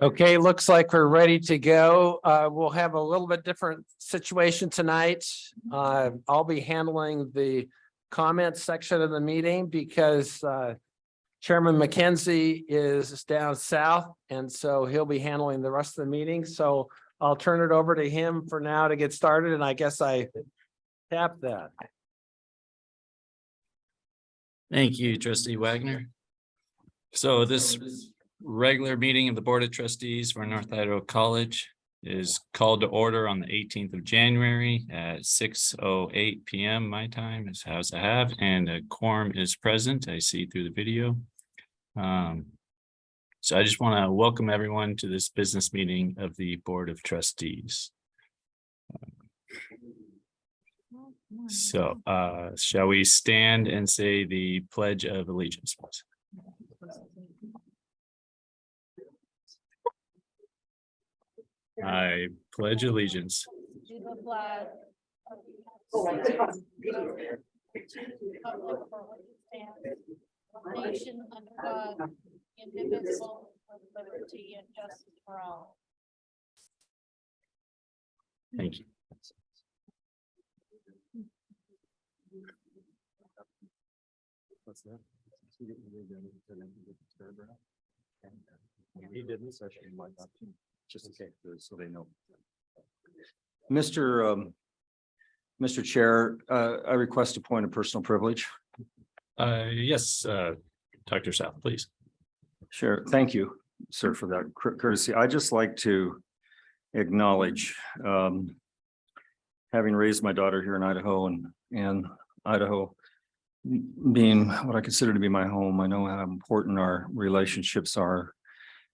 Okay, looks like we're ready to go. We'll have a little bit different situation tonight. I'll be handling the comments section of the meeting because Chairman McKenzie is down south, and so he'll be handling the rest of the meeting. So I'll turn it over to him for now to get started, and I guess I tap that. Thank you, Trustee Wagner. So this regular meeting of the Board of Trustees for North Idaho College is called to order on the 18th of January at 6:08 p.m. my time is as I have, and a quorum is present. I see through the video. So I just want to welcome everyone to this business meeting of the Board of Trustees. So shall we stand and say the Pledge of Allegiance, please? I pledge allegiance to the flag of the United States, to the republic for which it stands, one nation under God, indivisible, with liberty and justice for all. Thank you. What's that? He did this session like that, just in case, so they know. Mr. Chair, I request a point of personal privilege. Yes, Dr. South, please. Sure. Thank you, sir, for that courtesy. I just like to acknowledge, having raised my daughter here in Idaho and Idaho being what I consider to be my home, I know how important our relationships are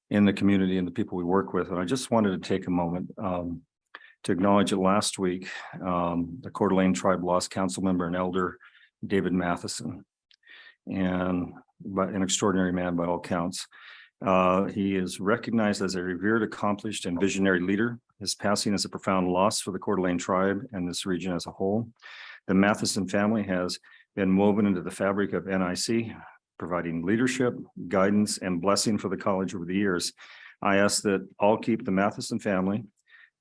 in the community and the people we work with. And I just wanted to take a moment to acknowledge that last week, the Coeur d'Alene Tribe lost council member and elder David Matheson, and an extraordinary man by all counts. He is recognized as a revered, accomplished, and visionary leader. His passing is a profound loss for the Coeur d'Alene Tribe and this region as a whole. The Matheson family has been woven into the fabric of NIC, providing leadership, guidance, and blessing for the college over the years. I ask that all keep the Matheson family,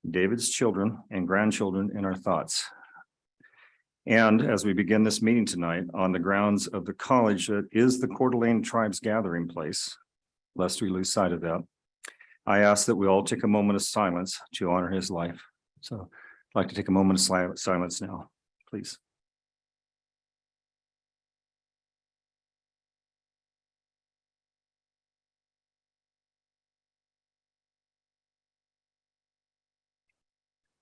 David's children and grandchildren in our thoughts. And as we begin this meeting tonight on the grounds of the college that is the Coeur d'Alene Tribe's gathering place, lest we lose sight of that, I ask that we all take a moment of silence to honor his life. So I'd like to take a moment of silence now, please.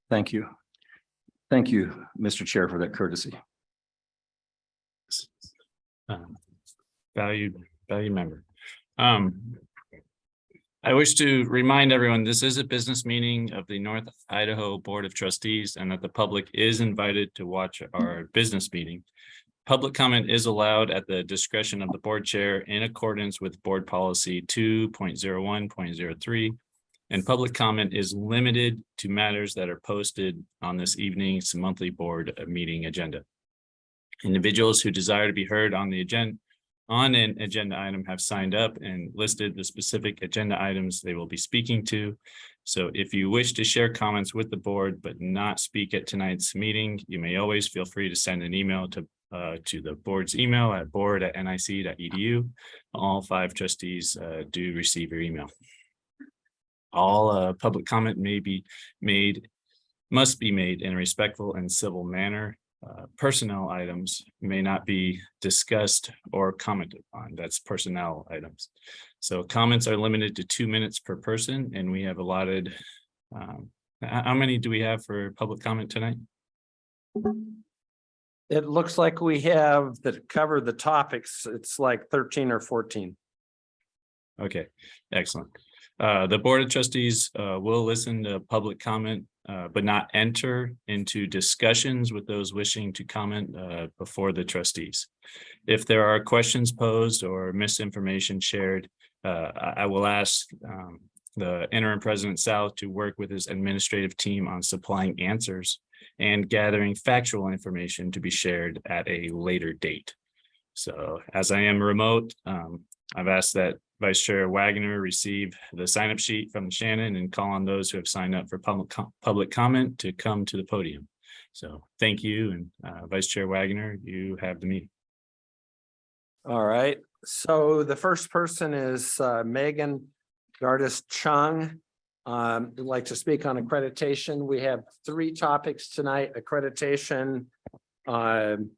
Thank you. Thank you, Mr. Chair, for that courtesy. Valued member. I wish to remind everyone this is a business meeting of the North Idaho Board of Trustees and that the public is invited to watch our business meeting. Public comment is allowed at the discretion of the board chair in accordance with board policy 2.01.03. And public comment is limited to matters that are posted on this evening's monthly board meeting agenda. Individuals who desire to be heard on the agenda on an agenda item have signed up and listed the specific agenda items they will be speaking to. So if you wish to share comments with the board but not speak at tonight's meeting, you may always feel free to send an email to the board's email at board@nic.edu. All 5 trustees do receive your email. All public comment must be made in a respectful and civil manner. Personnel items may not be discussed or commented on. That's personnel items. So comments are limited to 2 minutes per person, and we have allotted, how many do we have for public comment tonight? It looks like we have that cover the topics. It's like 13 or 14. Okay, excellent. The Board of Trustees will listen to public comment, but not enter into discussions with those wishing to comment before the trustees. If there are questions posed or misinformation shared, I will ask the interim president South to work with his administrative team on supplying answers and gathering factual information to be shared at a later date. So as I am remote, I've asked that Vice Chair Wagner receive the sign-up sheet from Shannon and call on those who have signed up for public comment to come to the podium. So thank you, and Vice Chair Wagner, you have the meeting. All right, so the first person is Megan Gardis Chung. Would like to speak on accreditation. We have 3 topics tonight: accreditation, an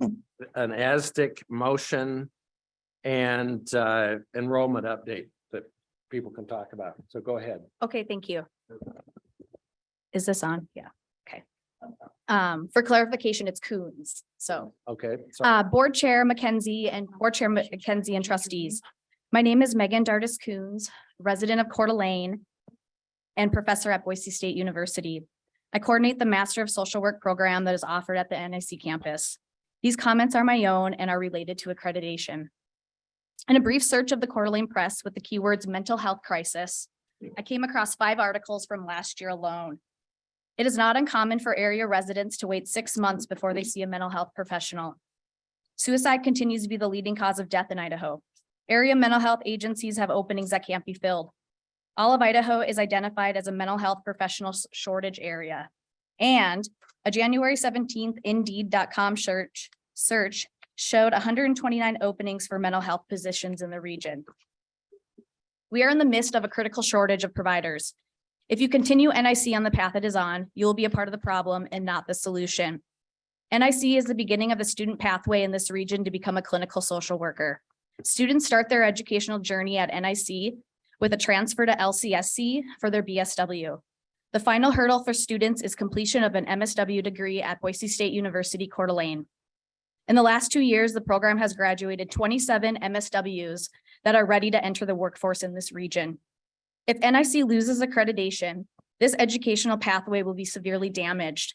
ASDIC motion, and enrollment update that people can talk about. So go ahead. Okay, thank you. Is this on? Yeah, okay. For clarification, it's Coons. So, Okay. So Board Chair Mackenzie and trustees. My name is Megan Dardis Coons, resident of Coeur d'Alene and professor at Boise State University. I coordinate the Master of Social Work program that is offered at the NIC campus. These comments are my own and are related to accreditation. In a brief search of the Coeur d'Alene Press with the keywords mental health crisis, I came across 5 articles from last year alone. It is not uncommon for area residents to wait 6 months before they see a mental health professional. Suicide continues to be the leading cause of death in Idaho. Area mental health agencies have openings that can't be filled. All of Idaho is identified as a mental health professional shortage area. And a January 17th Indeed.com search showed 129 openings for mental health positions in the region. We are in the midst of a critical shortage of providers. If you continue NIC on the path it is on, you will be a part of the problem and not the solution. NIC is the beginning of the student pathway in this region to become a clinical social worker. Students start their educational journey at NIC with a transfer to LCSC for their BSW. The final hurdle for students is completion of an MSW degree at Boise State University, Coeur d'Alene. In the last 2 years, the program has graduated 27 MSWs that are ready to enter the workforce in this region. If NIC loses accreditation, this educational pathway will be severely damaged.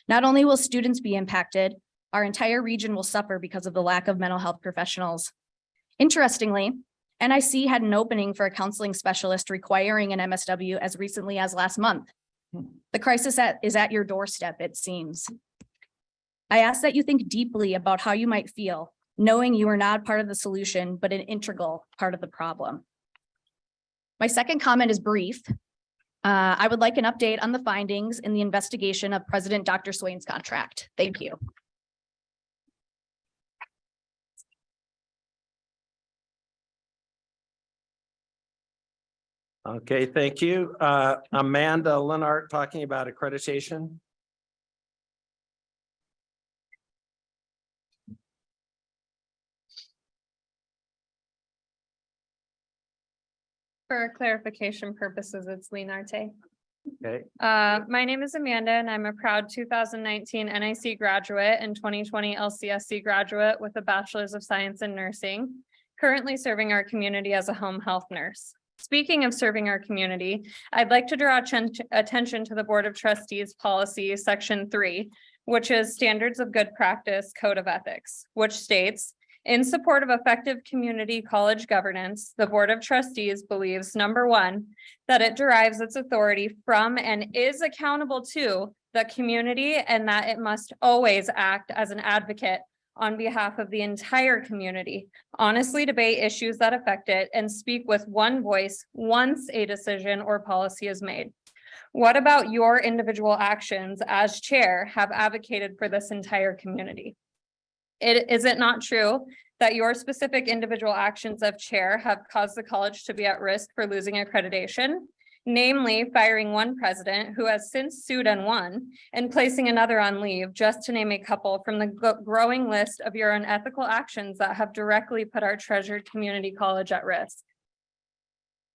Not only will students be impacted, our entire region will suffer because of the lack of mental health professionals. Interestingly, NIC had an opening for a counseling specialist requiring an MSW as recently as last month. The crisis is at your doorstep, it seems. I ask that you think deeply about how you might feel, knowing you are not part of the solution, but an integral part of the problem. My second comment is brief. I would like an update on the findings in the investigation of President Dr. Swain's contract. Thank you. okay, thank you. Amanda Lenart talking about accreditation. For clarification purposes, it's Lenarte. Okay, My name is Amanda and I'm a proud 2019 NIC graduate and 2020 LCSC graduate with a Bachelor's of Science in Nursing, currently serving our community as a home health nurse. Speaking of serving our community, I'd like to draw attention to the Board of Trustees policy section 3, which is Standards of Good Practice Code of Ethics, which states, in support of effective community college governance, the Board of Trustees believes, number 1, that it derives its authority from and is accountable to the community and that it must always act as an advocate on behalf of the entire community, honestly debate issues that affect it, and speak with one voice once a decision or policy is made. What about your individual actions as chair have advocated for this entire community? Is it not true that your specific individual actions of chair have caused the college to be at risk for losing accreditation? Namely, firing one president who has since sued and won, and placing another on leave, just to name a couple from the growing list of your unethical actions that have directly put our treasured community college at risk.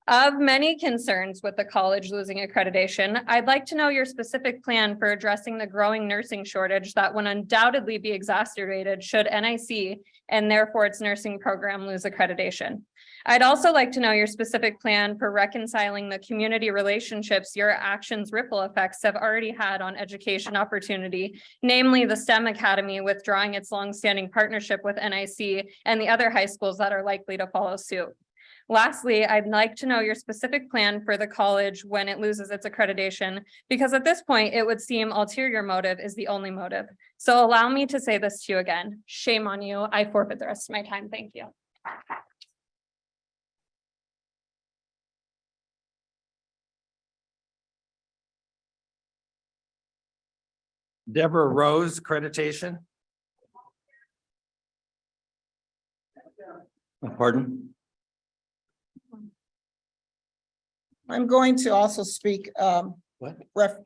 Of many concerns with the college losing accreditation, I'd like to know your specific plan for addressing the growing nursing shortage that would undoubtedly be exacerbated should NIC and therefore its nursing program lose accreditation. I'd also like to know your specific plan for reconciling the community relationships your actions' ripple effects have already had on education opportunity, namely the STEM Academy withdrawing its longstanding partnership with NIC and the other high schools that are likely to follow suit. Lastly, I'd like to know your specific plan for the college when it loses its accreditation, because at this point, it would seem ulterior motive is the only motive. So allow me to say this to you again. Shame on you. I forfeit the rest of my time. Thank you. Deborah Rose, accreditation. Pardon? I'm going to also speak, What?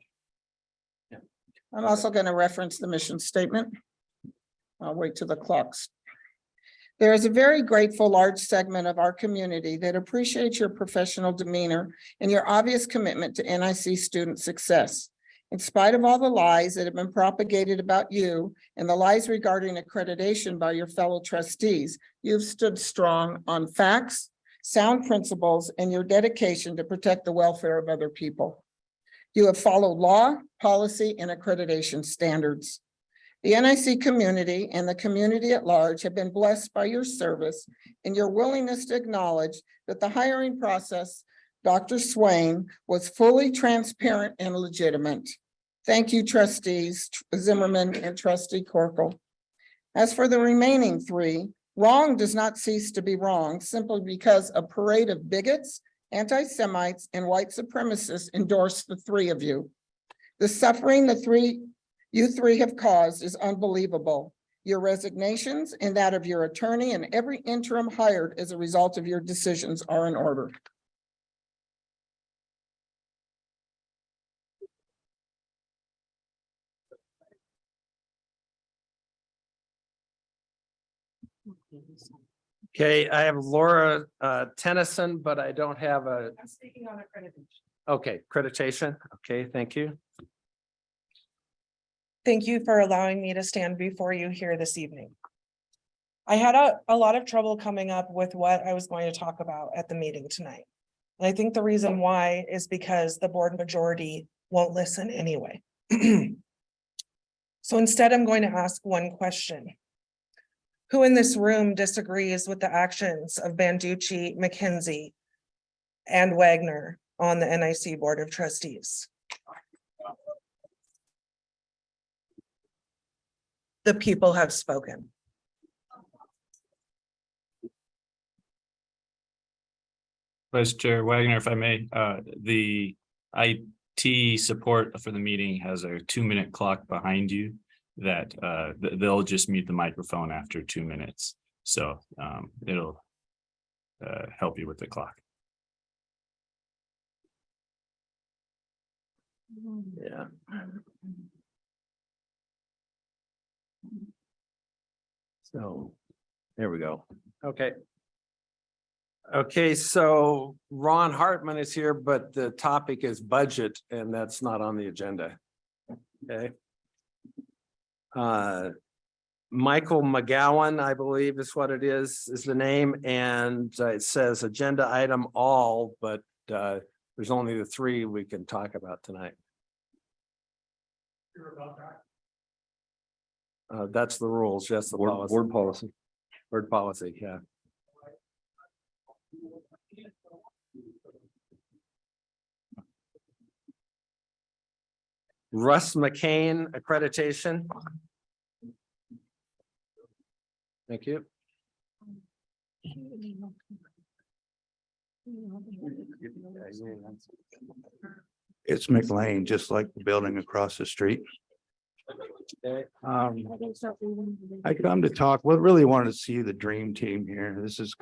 I'm also going to reference the mission statement. I'll wait till the clocks. There is a very grateful large segment of our community that appreciates your professional demeanor and your obvious commitment to NIC student success. In spite of all the lies that have been propagated about you and the lies regarding accreditation by your fellow trustees, you've stood strong on facts, sound principles, and your dedication to protect the welfare of other people. You have followed law, policy, and accreditation standards. The NIC community and the community at large have been blessed by your service and your willingness to acknowledge that the hiring process, Dr. Swain, was fully transparent and legitimate. Thank you, trustees Zimmerman and trustee Corkle. As for the remaining three, wrong does not cease to be wrong simply because a parade of bigots, anti-Semites, and white supremacists endorse the three of you. The suffering you three have caused is unbelievable. Your resignations and that of your attorney and every interim hired as a result of your decisions are in order. Okay, I have Laura Tennyson, but I don't have a. I'm speaking on accreditation. Okay, accreditation. Okay, thank you. Thank you for allowing me to stand before you here this evening. I had a lot of trouble coming up with what I was going to talk about at the meeting tonight. And I think the reason why is because the board majority won't listen anyway. So instead, I'm going to ask one question. Who in this room disagrees with the actions of Banducci, McKenzie, and Wagner on the NIC Board of Trustees? The people have spoken. Vice Chair Wagner, if I may, the IT support for the meeting has a 2-minute clock behind you that they'll just mute the microphone after 2 minutes. So it'll help you with the clock. Yeah. So, there we go. Okay. Okay, so Ron Hartman is here, but the topic is budget and that's not on the agenda. Okay. Michael McGowan, I believe is what it is the name, and it says agenda item all, but there's only the three we can talk about tonight. That's the rules, just the policy. Board policy. Board policy, yeah. Russ McCain, accreditation. Thank you. It's McLean, just like the building across the street. Okay. I come to talk, well, really wanted to see the dream team here. This is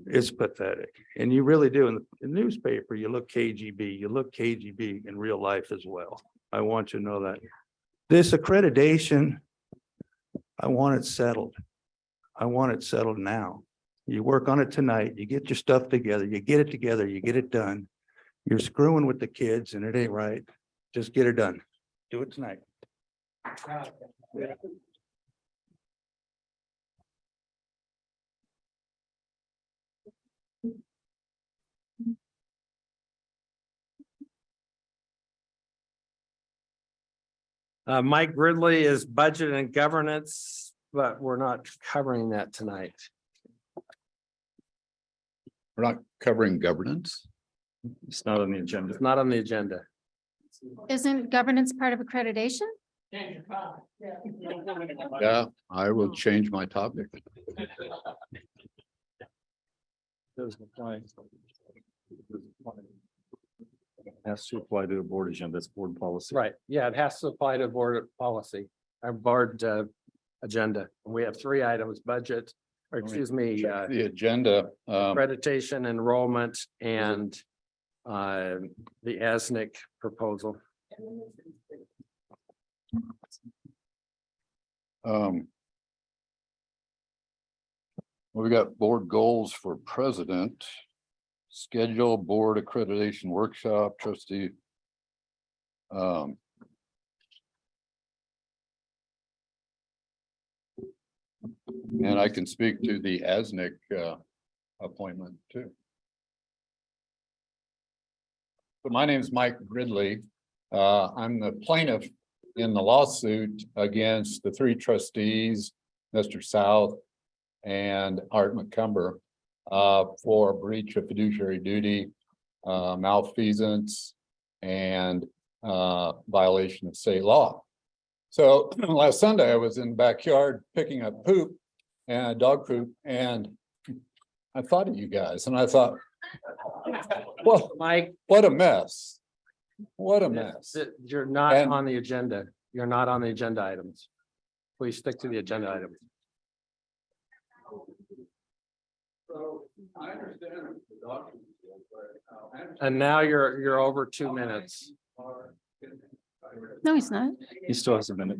it's pathetic. And you really do. In the newspaper, you look KGB, you look KGB in real life as well. I want you to know that. This accreditation, I want it settled. I want it settled now. You work on it tonight, you get your stuff together, you get it together, you get it done. You're screwing with the kids and it ain't right. Just get it done. Do it tonight. Mike Ridley is budget and governance, but we're not covering that tonight. We're not covering governance. It's not on the agenda. It's not on the agenda. Isn't governance part of accreditation? Yeah, I will change my topic. Has to apply to a board agenda, that's board policy. Right, yeah, it has to apply to board policy, our board agenda. We have three items, budget, or excuse me, The agenda, accreditation, enrollment, and the ASNIC proposal. we got board goals for president. Schedule board accreditation workshop, trustee. And I can speak to the ASNIC appointment too. So my name is Mike Gridley. I'm the plaintiff in the lawsuit against the three trustees, Mr. South and Art McCumber, for breach of fiduciary duty, malfeasance, and violation of state law. So last Sunday, I was in the backyard picking up poop and dog poop, and I thought of you guys, and I thought, well, Mike, what a mess. What a mess. you're not And- on the agenda. You're not on the agenda items. Please stick to the agenda items. And now you're over 2 minutes. No, he's not. He still has a minute.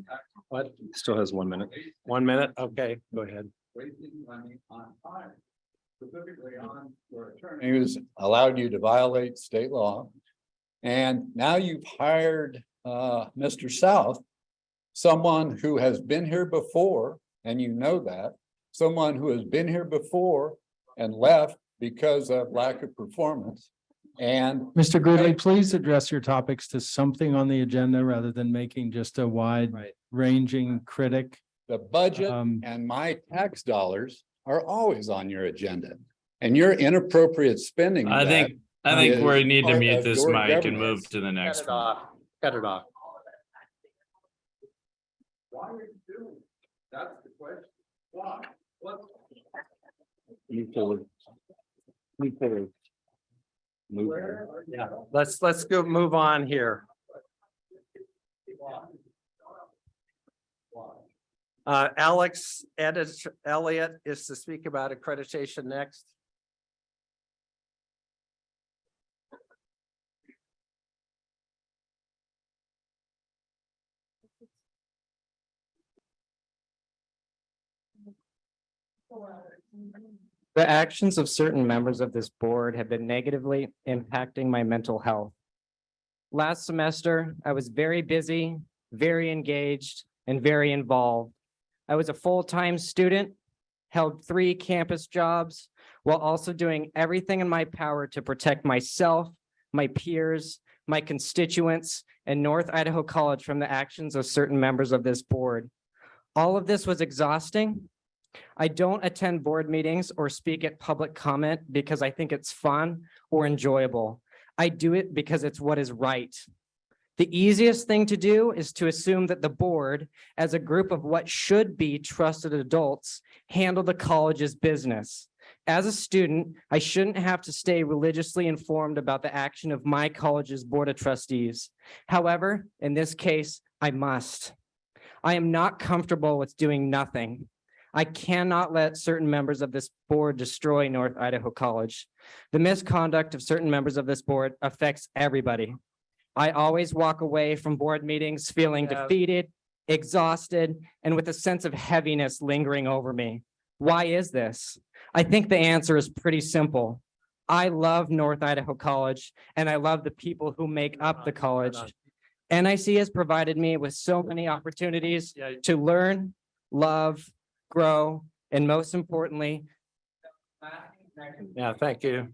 What? Still has 1 minute. 1 minute? Okay, go ahead. He was allowed you to violate state law. And now you've hired Mr. South, someone who has been here before, and you know that, someone who has been here before and left because of lack of performance. And Mr. Gridley, please address your topics to something on the agenda rather than making just a wide ranging critic. the budget and my tax dollars are always on your agenda. And your inappropriate spending. of I that think we need to part mute of this your mic and governance. move to the Cut next it one. off. Cut it off. Move forward. Move forward. Move forward. Yeah, let's go move on here. Alex Elliott is to speak about accreditation next. The actions of certain members of this board have been negatively impacting my mental health. Last semester, I was very busy, very engaged, and very involved. I was a full-time student, held 3 campus jobs, while also doing everything in my power to protect myself, my peers, my constituents, and North Idaho College from the actions of certain members of this board. All of this was exhausting. I don't attend board meetings or speak at public comment because I think it's fun or enjoyable. I do it because it's what is right. The easiest thing to do is to assume that the board, as a group of what should be trusted adults, handle the college's business. As a student, I shouldn't have to stay religiously informed about the action of my college's board of trustees. However, in this case, I must. I am not comfortable with doing nothing. I cannot let certain members of this board destroy North Idaho College. The misconduct of certain members of this board affects everybody. I always walk away from board meetings feeling defeated, exhausted, and with a sense of heaviness lingering over me. Why is this? I think the answer is pretty simple. I love North Idaho College, and I love the people who make up the college. NIC has provided me with so many opportunities to learn, love, grow, and most importantly. Yeah, thank you.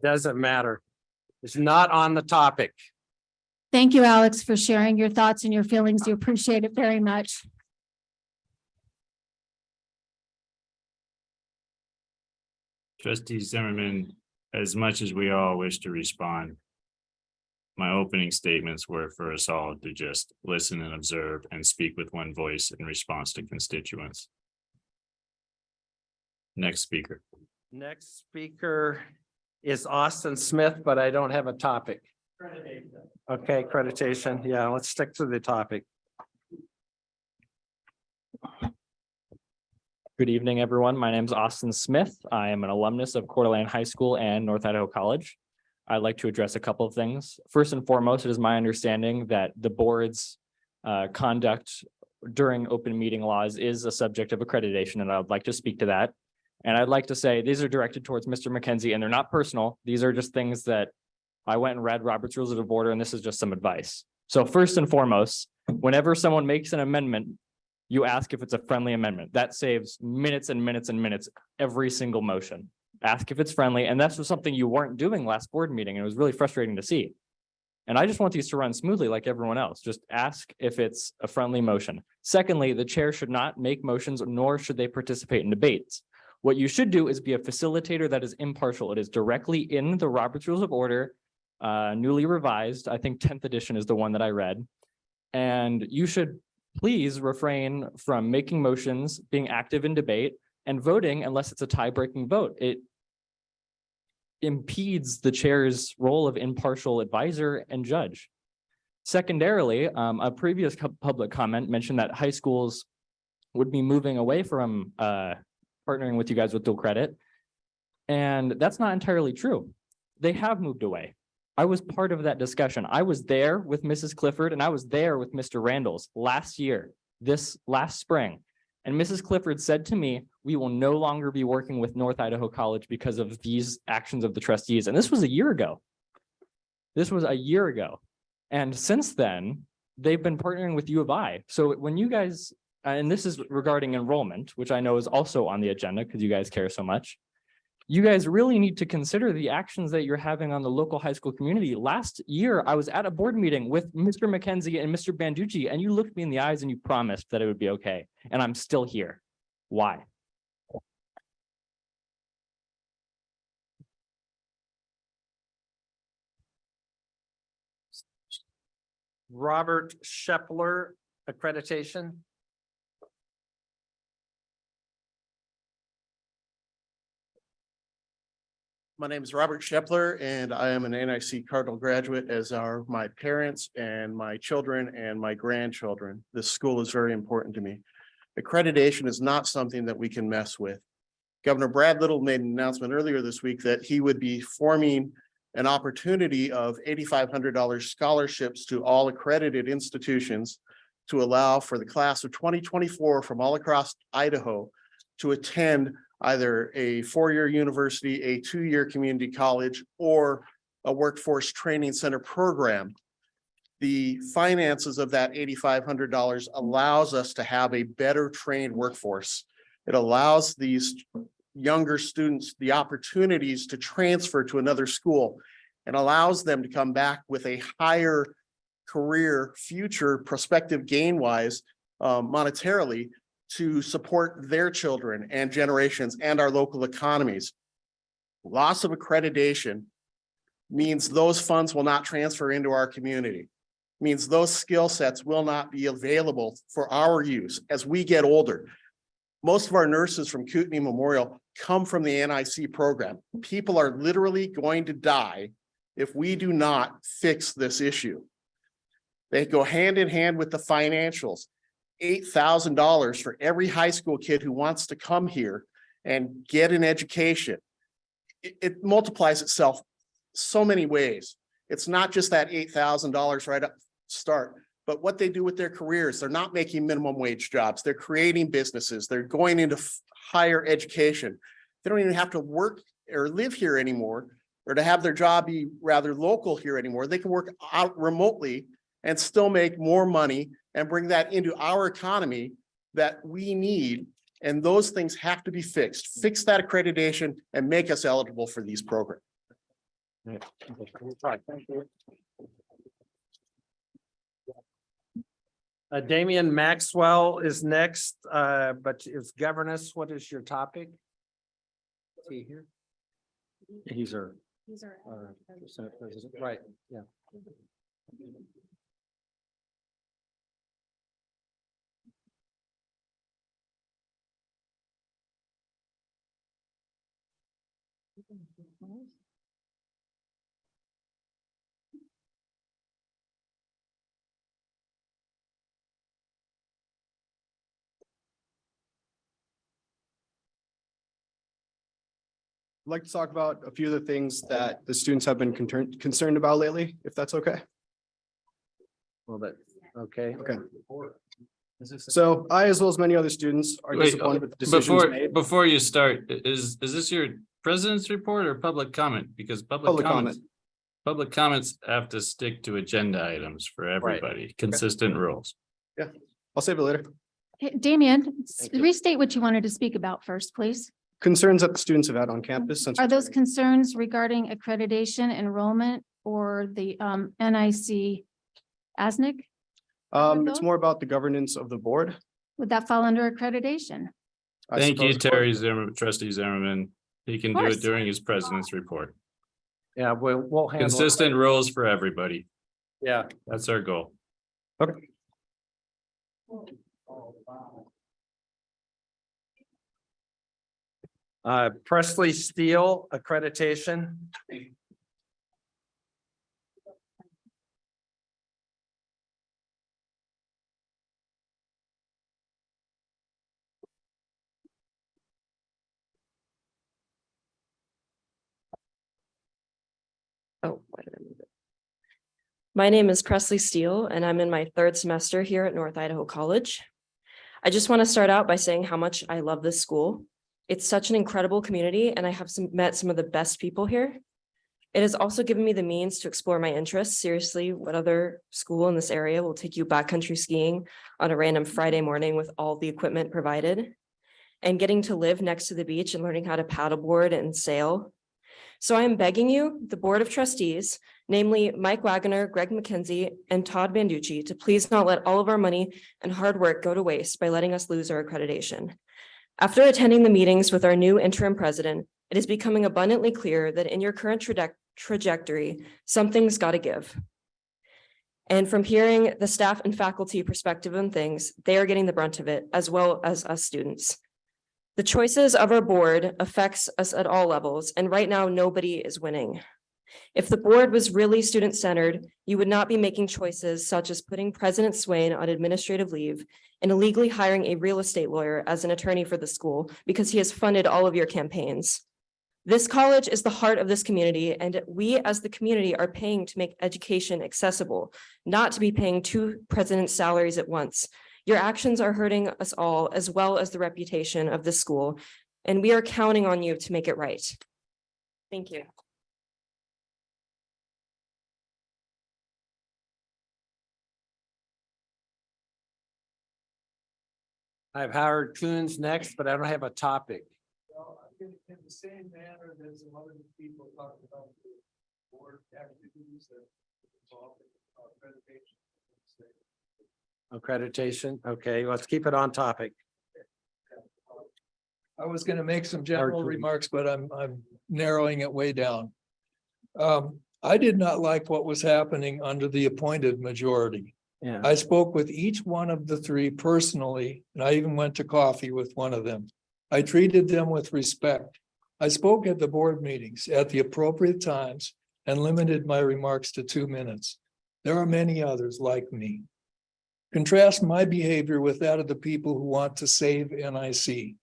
Doesn't matter. It's not on the topic. Thank you, Alex, for sharing your thoughts and your feelings. You appreciate it very much. Trustee Zimmerman, as much as we all wish to respond, my opening statements were for us all to just listen and observe and speak with one voice in response to constituents. Next speaker. Next speaker is Austin Smith, but I don't have a topic. Okay, accreditation. Yeah, let's stick to the topic. Good evening, everyone. My name is Austin Smith. I am an alumnus of Coeur d'Alene High School and North Idaho College. I'd like to address a couple of things. First and foremost, it is my understanding that the board's conduct during open meeting laws is a subject of accreditation, and I would like to speak to that. And I'd like to say these are directed towards Mr. McKenzie, and they're not personal. These are just things that I went and read Robert's Rules of Order, and this is just some advice. So first and foremost, whenever someone makes an amendment, you ask if it's a friendly amendment. That saves minutes and minutes and minutes every single motion. Ask if it's friendly, and that's just something you weren't doing last board meeting, and it was really frustrating to see. And I just want these to run smoothly like everyone else. Just ask if it's a friendly motion. Secondly, the chair should not make motions, nor should they participate in debates. What you should do is be a facilitator that is impartial. It is directly in the Robert's Rules of Order, newly revised. I think 10th edition is the one that I read. And you should please refrain from making motions, being active in debate, and voting unless it's a tie-breaking vote. It impedes the chair's role of impartial advisor and judge. Secondarily, a previous public comment mentioned that high schools would be moving away from partnering with you guys with dual credit. And that's not entirely true. They have moved away. I was part of that discussion. I was there with Mrs. Clifford and I was there with Mr. Randalls last year, this last spring. And Mrs. Clifford said to me, we will no longer be working with North Idaho College because of these actions of the trustees. And this was a year ago. This was a year ago. And since then, they've been partnering with U of I. So when you guys, and this is regarding enrollment, which I know is also on the agenda because you guys care so much. You guys really need to consider the actions that you're having on the local high school community. Last year, I was at a board meeting with Mr. McKenzie and Mr. Banducci, and you looked me in the eyes and you promised that it would be okay. And I'm still here. Why? Robert Shepler, accreditation. My name is Robert Shepler, and I am an NIC Cardinal graduate, as are my parents and my children and my grandchildren. This school is very important to me. Accreditation is not something that we can mess with. Governor Brad Little made an announcement earlier this week that he would be forming an opportunity of $8,500 scholarships to all accredited institutions to allow for the class of 2024 from all across Idaho to attend either a four-year university, a two-year community college, or a workforce training center program. The finances of that $8,500 allows us to have a better trained workforce. It allows these younger students the opportunities to transfer to another school and allows them to come back with a higher career future prospective gain-wise monetarily to support their children and generations and our local economies. Loss of accreditation means those funds will not transfer into our community, means those skill sets will not be available for our use as we get older. Most of our nurses from Kootenai Memorial come from the NIC program. People are literally going to die if we do not fix this issue. They go hand in hand with the financials. $8,000 for every high school kid who wants to come here and get an education. It multiplies itself so many ways. It's not just that $8,000 right up start, but what they do with their careers. They're not making minimum wage jobs. They're creating businesses. They're going into higher education. They don't even have to work or live here anymore, or to have their job be rather local here anymore. They can work out remotely and still make more money and bring that into our economy that we need. And those things have to be fixed. Fix that accreditation and make us eligible for these programs. Damian Maxwell is next, but it's governance. What is your topic? Is he here? He's our Senate President, right, yeah. like to talk about a few of the things that the students have been concerned about lately, if that's okay. Well, but, okay. Okay. So I, as well as many other students, are Wait, disappointed with the decisions before, made. before you start, is this your president's report or public comment? Because Public comment. public comments have to stick to agenda items for everybody, consistent rules. I'll save it later. Okay, Damian, Thank you. restate what you wanted to speak about first, please. Concerns that the students have had on campus since. Are those concerns regarding accreditation, enrollment, or the NIC ASNIC? It's more about the governance of the board. Would that fall under accreditation? I Thank you, suppose. Terry Zimmerman, trustee Zimmerman. He can do course. it during his president's report. Yeah, we'll handle it. Consistent rules for everybody. Yeah. That's our goal. Okay. Presley Steele accreditation. Oh, why did I move it? My name is Presley Steele, and I'm in my third semester here at North Idaho College. I just want to start out by saying how much I love this school. It's such an incredible community, and I have met some of the best people here. It has also given me the means to explore my interests. Seriously, what other school in this area will take you backcountry skiing on a random Friday morning with all the equipment provided? And getting to live next to the beach and learning how to paddleboard and sail. So I am begging you, the Board of Trustees, namely Mike Wagoner, Greg McKenzie, and Todd Banducci, to please not let all of our money and hard work go to waste by letting us lose our accreditation. After attending the meetings with our new interim president, it is becoming abundantly clear that in your current trajectory, something's got to give. And from hearing the staff and faculty perspective on things, they are getting the brunt of it, as well as us students. The choices of our board affects us at all levels, and right now nobody is winning. If the board was really student-centered, you would not be making choices such as putting President Swain on administrative leave and illegally hiring a real estate lawyer as an attorney for the school because he has funded all of your campaigns. This college is the heart of this community, and we as the community are paying to make education accessible, not to be paying 2 presidents' salaries at once. Your actions are hurting us all, as well as the reputation of this school, and we are counting on you to make it right. Thank you. I have Howard Coons next, but I don't have a topic. In the same manner that some other people talked about the board activities that involve accreditation. Accreditation. Okay, let's keep it on topic. I was gonna make some general general remarks, but I'm narrowing it way down. I did not like what was happening under the appointed majority. Yeah. I spoke with each one of the 3 personally, and I even went to coffee with one of them. I treated them with respect. I spoke at the board meetings at the appropriate times and limited my remarks to 2 minutes. There are many others like me. Contrast my behavior with that of the people who want to save NIC.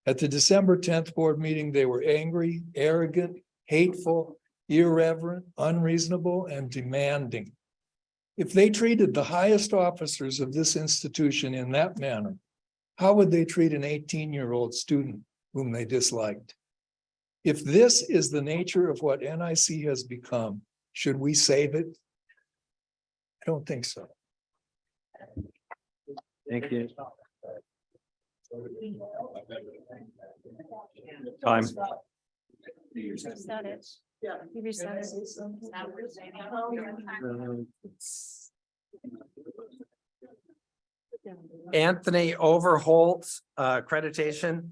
At the December 10th board meeting, they were angry, arrogant, hateful, irreverent, unreasonable, and demanding. If they treated the highest officers of this institution in that manner, how would they treat an 18-year-old student whom they disliked? If this is the nature of what NIC has become, should we save it? I don't think so. Thank you. Time. You reset it. You reset it. Anthony Overholt, accreditation.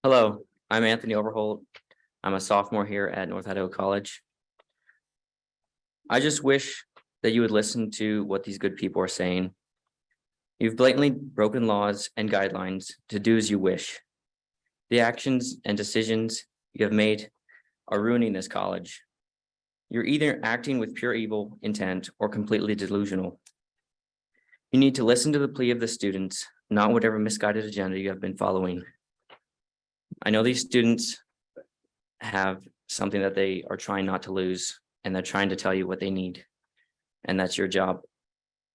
Hello, I'm Anthony Overholt. I'm a sophomore here at North Idaho College. I just wish that you would listen to what these good people are saying. You've blatantly broken laws and guidelines to do as you wish. The actions and decisions you have made are ruining this college. You're either acting with pure evil intent or completely delusional. You need to listen to the plea of the students, not whatever misguided agenda you have been following. I know these students have something that they are trying not to lose, and they're trying to tell you what they need. And that's your job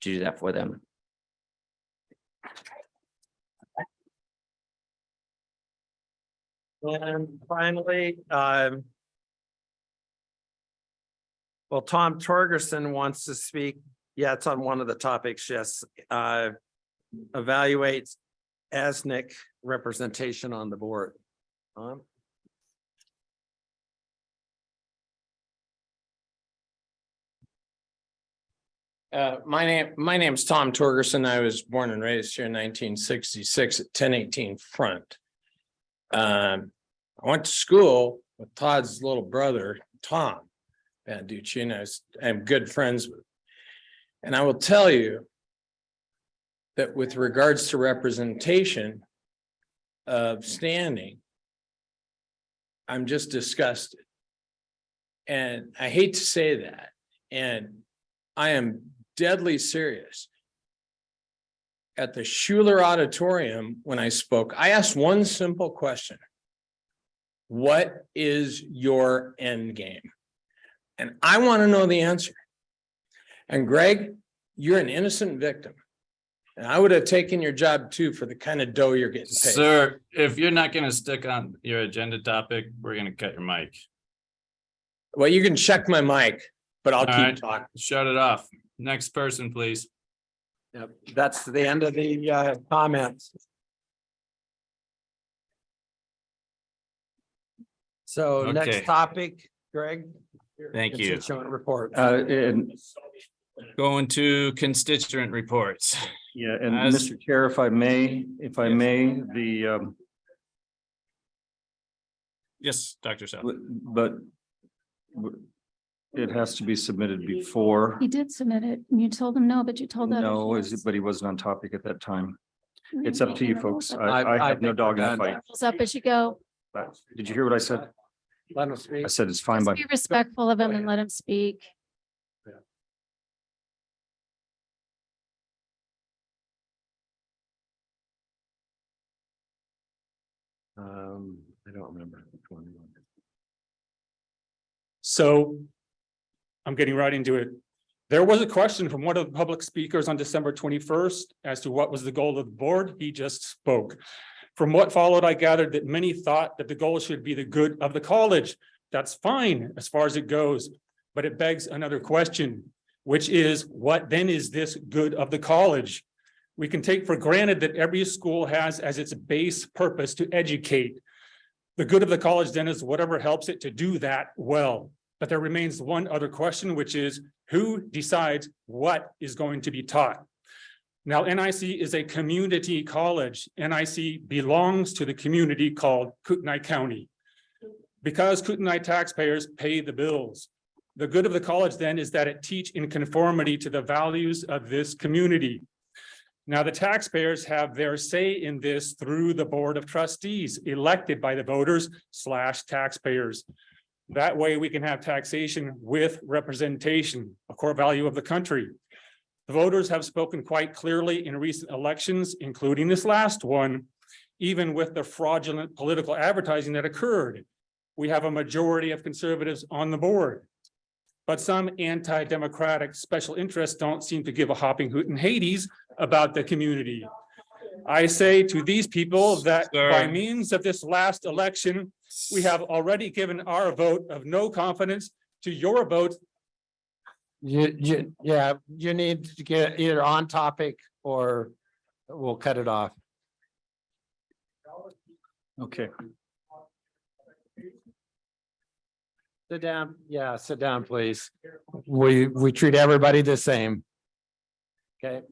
to do that for them. And finally, well, Tom Torgerson wants to speak. Yeah, it's on one of the topics, yes. Evaluate ASNIC representation on the board. My name's Tom Torgerson. I was born and raised here in 1966 at 1018 Front. I went to school with Todd's little brother, Tom Banducci, and I'm good friends with. And I will tell you that with regards to representation of standing, I'm just disgusted. And I hate to say that. And I am deadly serious. At the Schuler Auditorium, when I spoke, I asked one simple question. What is your end game? And I want to know the answer. And Greg, you're an innocent victim. And I would have taken your job too for the kind of dough you're getting paid. Sir, if you're not going to stick on your agenda topic, we're going to cut your mic. Well, you can check my mic, but I'll All keep right, talking. shut it off. Next person, please. Yep, that's the end of the comments. So Okay. next topic, Greg. Thank you. Constituent report. And Going to constituent reports. yeah, and As- Mr. Chair, if I may, Yes, Dr. South. but it has to be submitted before. He did submit it, and you told him no, but you told others. No, yes. but he wasn't on topic at that time. It's up to you folks. I have no think dog in we're the fight. Rules up as you go. But did you hear what I said? Let him speak. I said it's fine Just by, be respectful of him and let him speak. I don't remember which one. So I'm getting right into it. There was a question from one of the public speakers on December 21st as to what was the goal of the board. He just spoke. From what followed, I gathered that many thought that the goal should be the good of the college. That's fine as far as it goes, but it begs another question, which is what then is this good of the college? We can take for granted that every school has as its base purpose to educate. The good of the college then is whatever helps it to do that well. But there remains one other question, which is who decides what is going to be taught? Now, NIC is a community college. NIC belongs to the community called Kootenai County. Because Kootenai taxpayers pay the bills. The good of the college then is that it teach in conformity to the values of this community. Now, the taxpayers have their say in this through the Board of Trustees elected by the voters / taxpayers. That way we can have taxation with representation, a core value of the country. The voters have spoken quite clearly in recent elections, including this last one, even with the fraudulent political advertising that occurred. We have a majority of conservatives on the board. But some anti-democratic special interests don't seem to give a hopping hoot and Hades about the community. I say to these people that by means of this last election, we have already given our vote of no confidence to your vote. You need to get either on topic or we'll cut it off. okay. Sit down. Yeah, sit down, please. We treat everybody the same. Okay.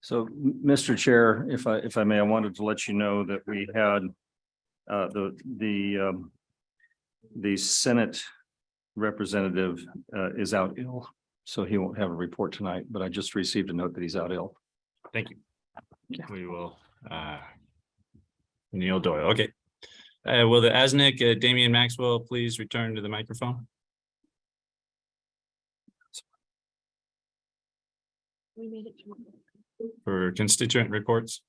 So, Mr. Chair, if I may, I wanted to let you know that we had the Senate representative is out ill, so he won't have a report tonight, but I just received a note that he's out ill. Thank you. We will, Neil Doyle, okay. Will the ASNIC, Damian Maxwell, please return to the microphone? We made it. For constituent reports.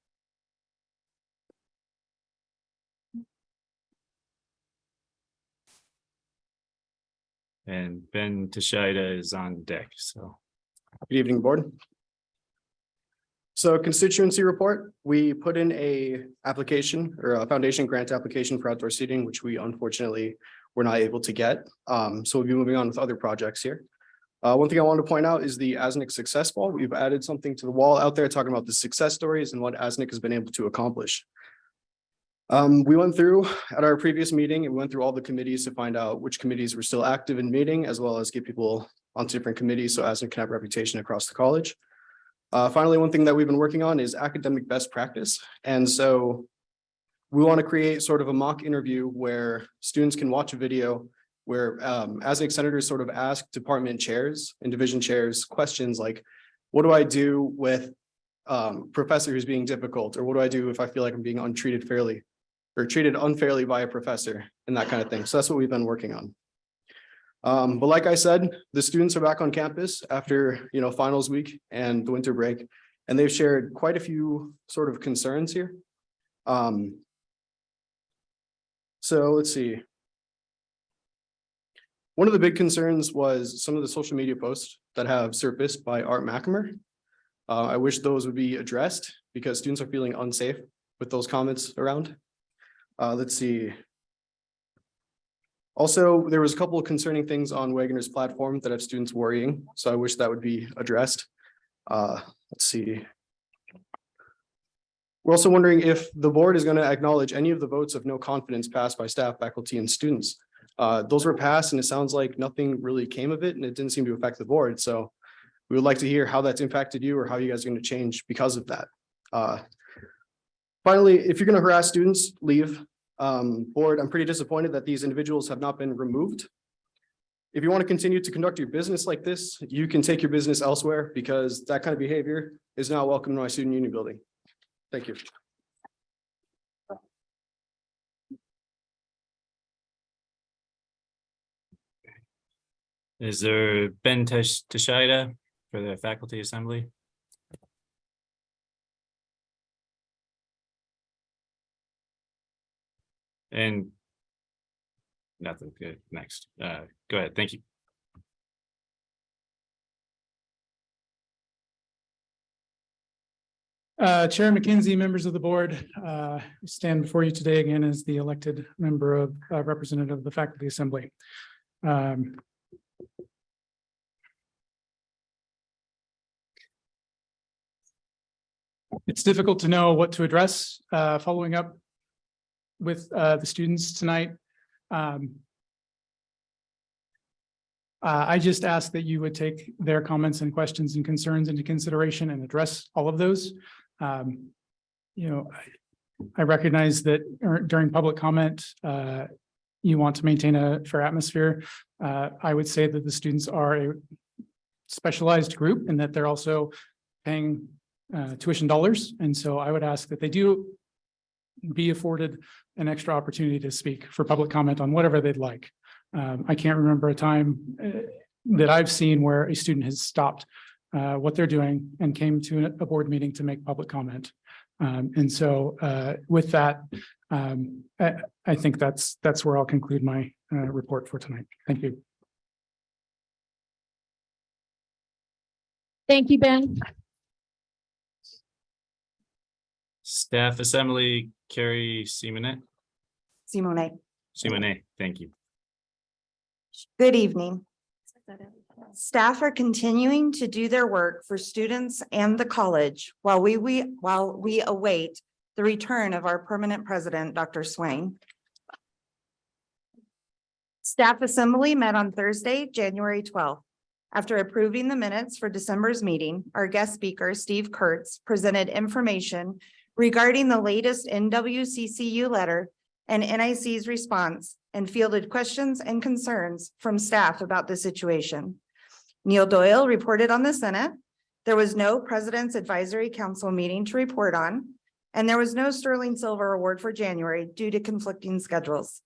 And Ben Tashida is on deck, so. Good evening, board. So constituency report, we put in a application or a foundation grant application for outdoor seating, which we unfortunately were not able to get. So we'll be moving on with other projects here. One thing I want to point out is the ASNIC success wall. We've added something to the wall out there talking about the success stories and what ASNIC has been able to accomplish. We went through at our previous meeting and went through all the committees to find out which committees were still active in meeting, as well as get people onto different committees so ASNIC can have reputation across the college. Finally, one thing that we've been working on is academic best practice. And so we want to create sort of a mock interview where students can watch a video where ASNIC senators sort of ask department chairs and division chairs questions like, what do I do with professor who's being difficult? Or what do I do if I feel like I'm being untreated fairly or treated unfairly by a professor and that kind of thing. So that's what we've been working on. But like I said, the students are back on campus after, finals week and the winter break, and they've shared quite a few sort of concerns here. So let's see. One of the big concerns was some of the social media posts that have surfaced by Art McAmer. I wish those would be addressed because students are feeling unsafe with those comments around. Let's see. Also, there was a couple of concerning things on Wagoner's platform that have students worrying, so I wish that would be addressed. Let's see. We're also wondering if the board is going to acknowledge any of the votes of no confidence passed by staff, faculty, and students. Those were passed and it sounds like nothing really came of it and it didn't seem to affect the board. So we would like to hear how that's impacted you or how you guys are going to change because of that. Finally, if you're going to harass students, leave. Board, I'm pretty disappointed that these individuals have not been removed. If you want to continue to conduct your business like this, you can take your business elsewhere because that kind of behavior is not welcome in my student union building. Thank you. Is there Ben Tashida for the faculty assembly? And nothing good. Next, go ahead. Thank you. Chair McKenzie, members of the board, stand before you today again as the elected member of representative of the faculty assembly. It's difficult to know what to address following up with the students tonight. I just ask that you would take their comments and questions and concerns into consideration and address all of those. I recognize that during public comment, you want to maintain a fair atmosphere. I would say that the students are a specialized group and that they're also paying tuition dollars. And so I would ask that they do be afforded an extra opportunity to speak for public comment on whatever they'd like. I can't remember a time that I've seen where a student has stopped what they're doing and came to a board meeting to make public comment. And so with that, I think that's where I'll conclude my report for tonight. Thank you. Thank you, Ben. Staff assembly, Carrie Simonet. Simone, Thank you. good evening. Staff are continuing to do their work for students and the college while we await the return of our permanent president, Dr. Swain. Staff assembly met on Thursday, January 12th. After approving the minutes for December's meeting, our guest speaker, Steve Kurtz, presented information regarding the latest NWCCU letter and NIC's response and fielded questions and concerns from staff about the situation. Neil Doyle reported on the Senate. There was no President's Advisory Council meeting to report on, and there was no Sterling Silver Award for January due to conflicting schedules.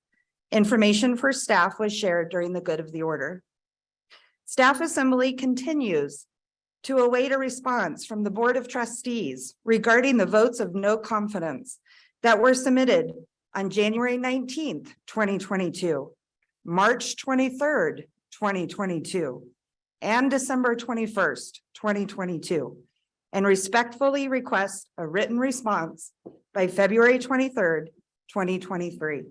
Information for staff was shared during the good of the order. Staff assembly continues to await a response from the Board of Trustees regarding the votes of no confidence that were submitted on January 19th, 2022, March 23rd, 2022, and December 21st, 2022, and respectfully request a written response by February 23rd, 2023.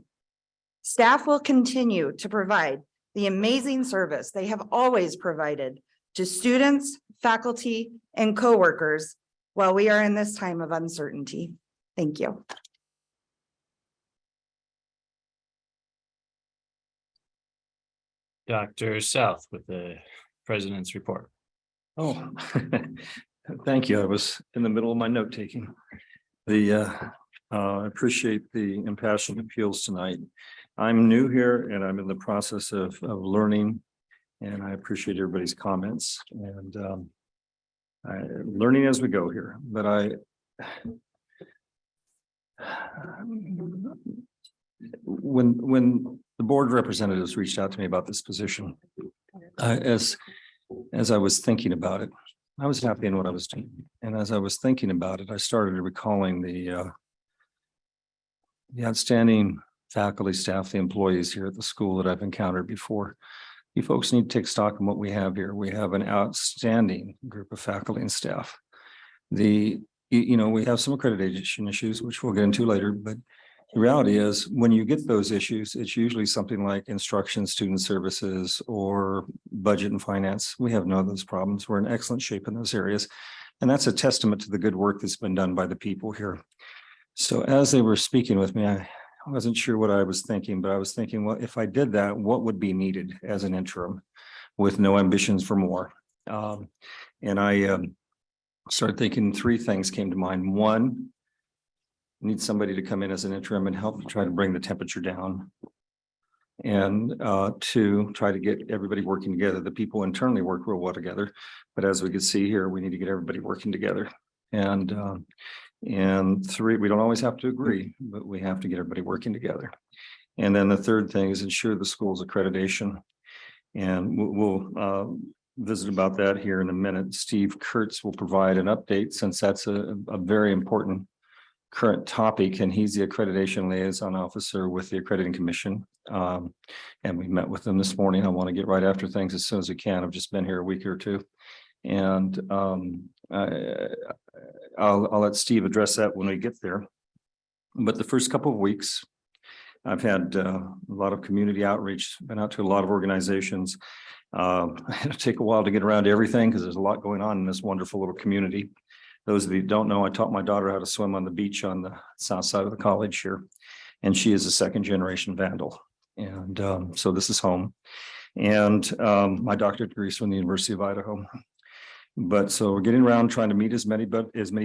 Staff will continue to provide the amazing service they have always provided to students, faculty, and coworkers while we are in this time of uncertainty. Thank you. Dr. South with the president's report. Oh, thank you. I was in the middle of my note taking. I appreciate the impassioned appeals tonight. I'm new here and I'm in the process of learning, and I appreciate everybody's comments and learning as we go here. But when the board representatives reached out to me about this position, as I was thinking about it, I was happy in what I was doing. And as I was thinking about it, I started recalling the outstanding faculty, staff, the employees here at the school that I've encountered before. You folks need to take stock in what we have here. We have an outstanding group of faculty and staff. We have some accreditation issues, which we'll get into later, but the reality is when you get those issues, it's usually something like instruction, student services, or budget and finance. We have none of those problems. We're in excellent shape in those areas. And that's a testament to the good work that's been done by the people here. So as they were speaking with me, I wasn't sure what I was thinking, but I was thinking, well, if I did that, what would be needed as an interim with no ambitions for more? And I started thinking three things came to mind. One, need somebody to come in as an interim and help try to bring the temperature down. And two, try to get everybody working together. The people internally work real well together, but as we can see here, we need to get everybody working together. And three, we don't always have to agree, but we have to get everybody working together. And then the third thing is ensure the school's accreditation. And we'll visit about that here in a minute. Steve Kurtz will provide an update since that's a very important current topic, and he's the accreditation liaison officer with the Accrediting Commission. And we met with them this morning. I want to get right after things as soon as we can. I've just been here a week or two. And I'll let Steve address that when we get there. But the first couple of weeks, I've had a lot of community outreach, been out to a lot of organizations. It'll take a while to get around to everything because there's a lot going on in this wonderful little community. Those of you who don't know, I taught my daughter how to swim on the beach on the south side of the college here. And she is a second generation Vandal. And so this is home. And my doctorate degree is from the University of Idaho. But so we're getting around trying to meet as many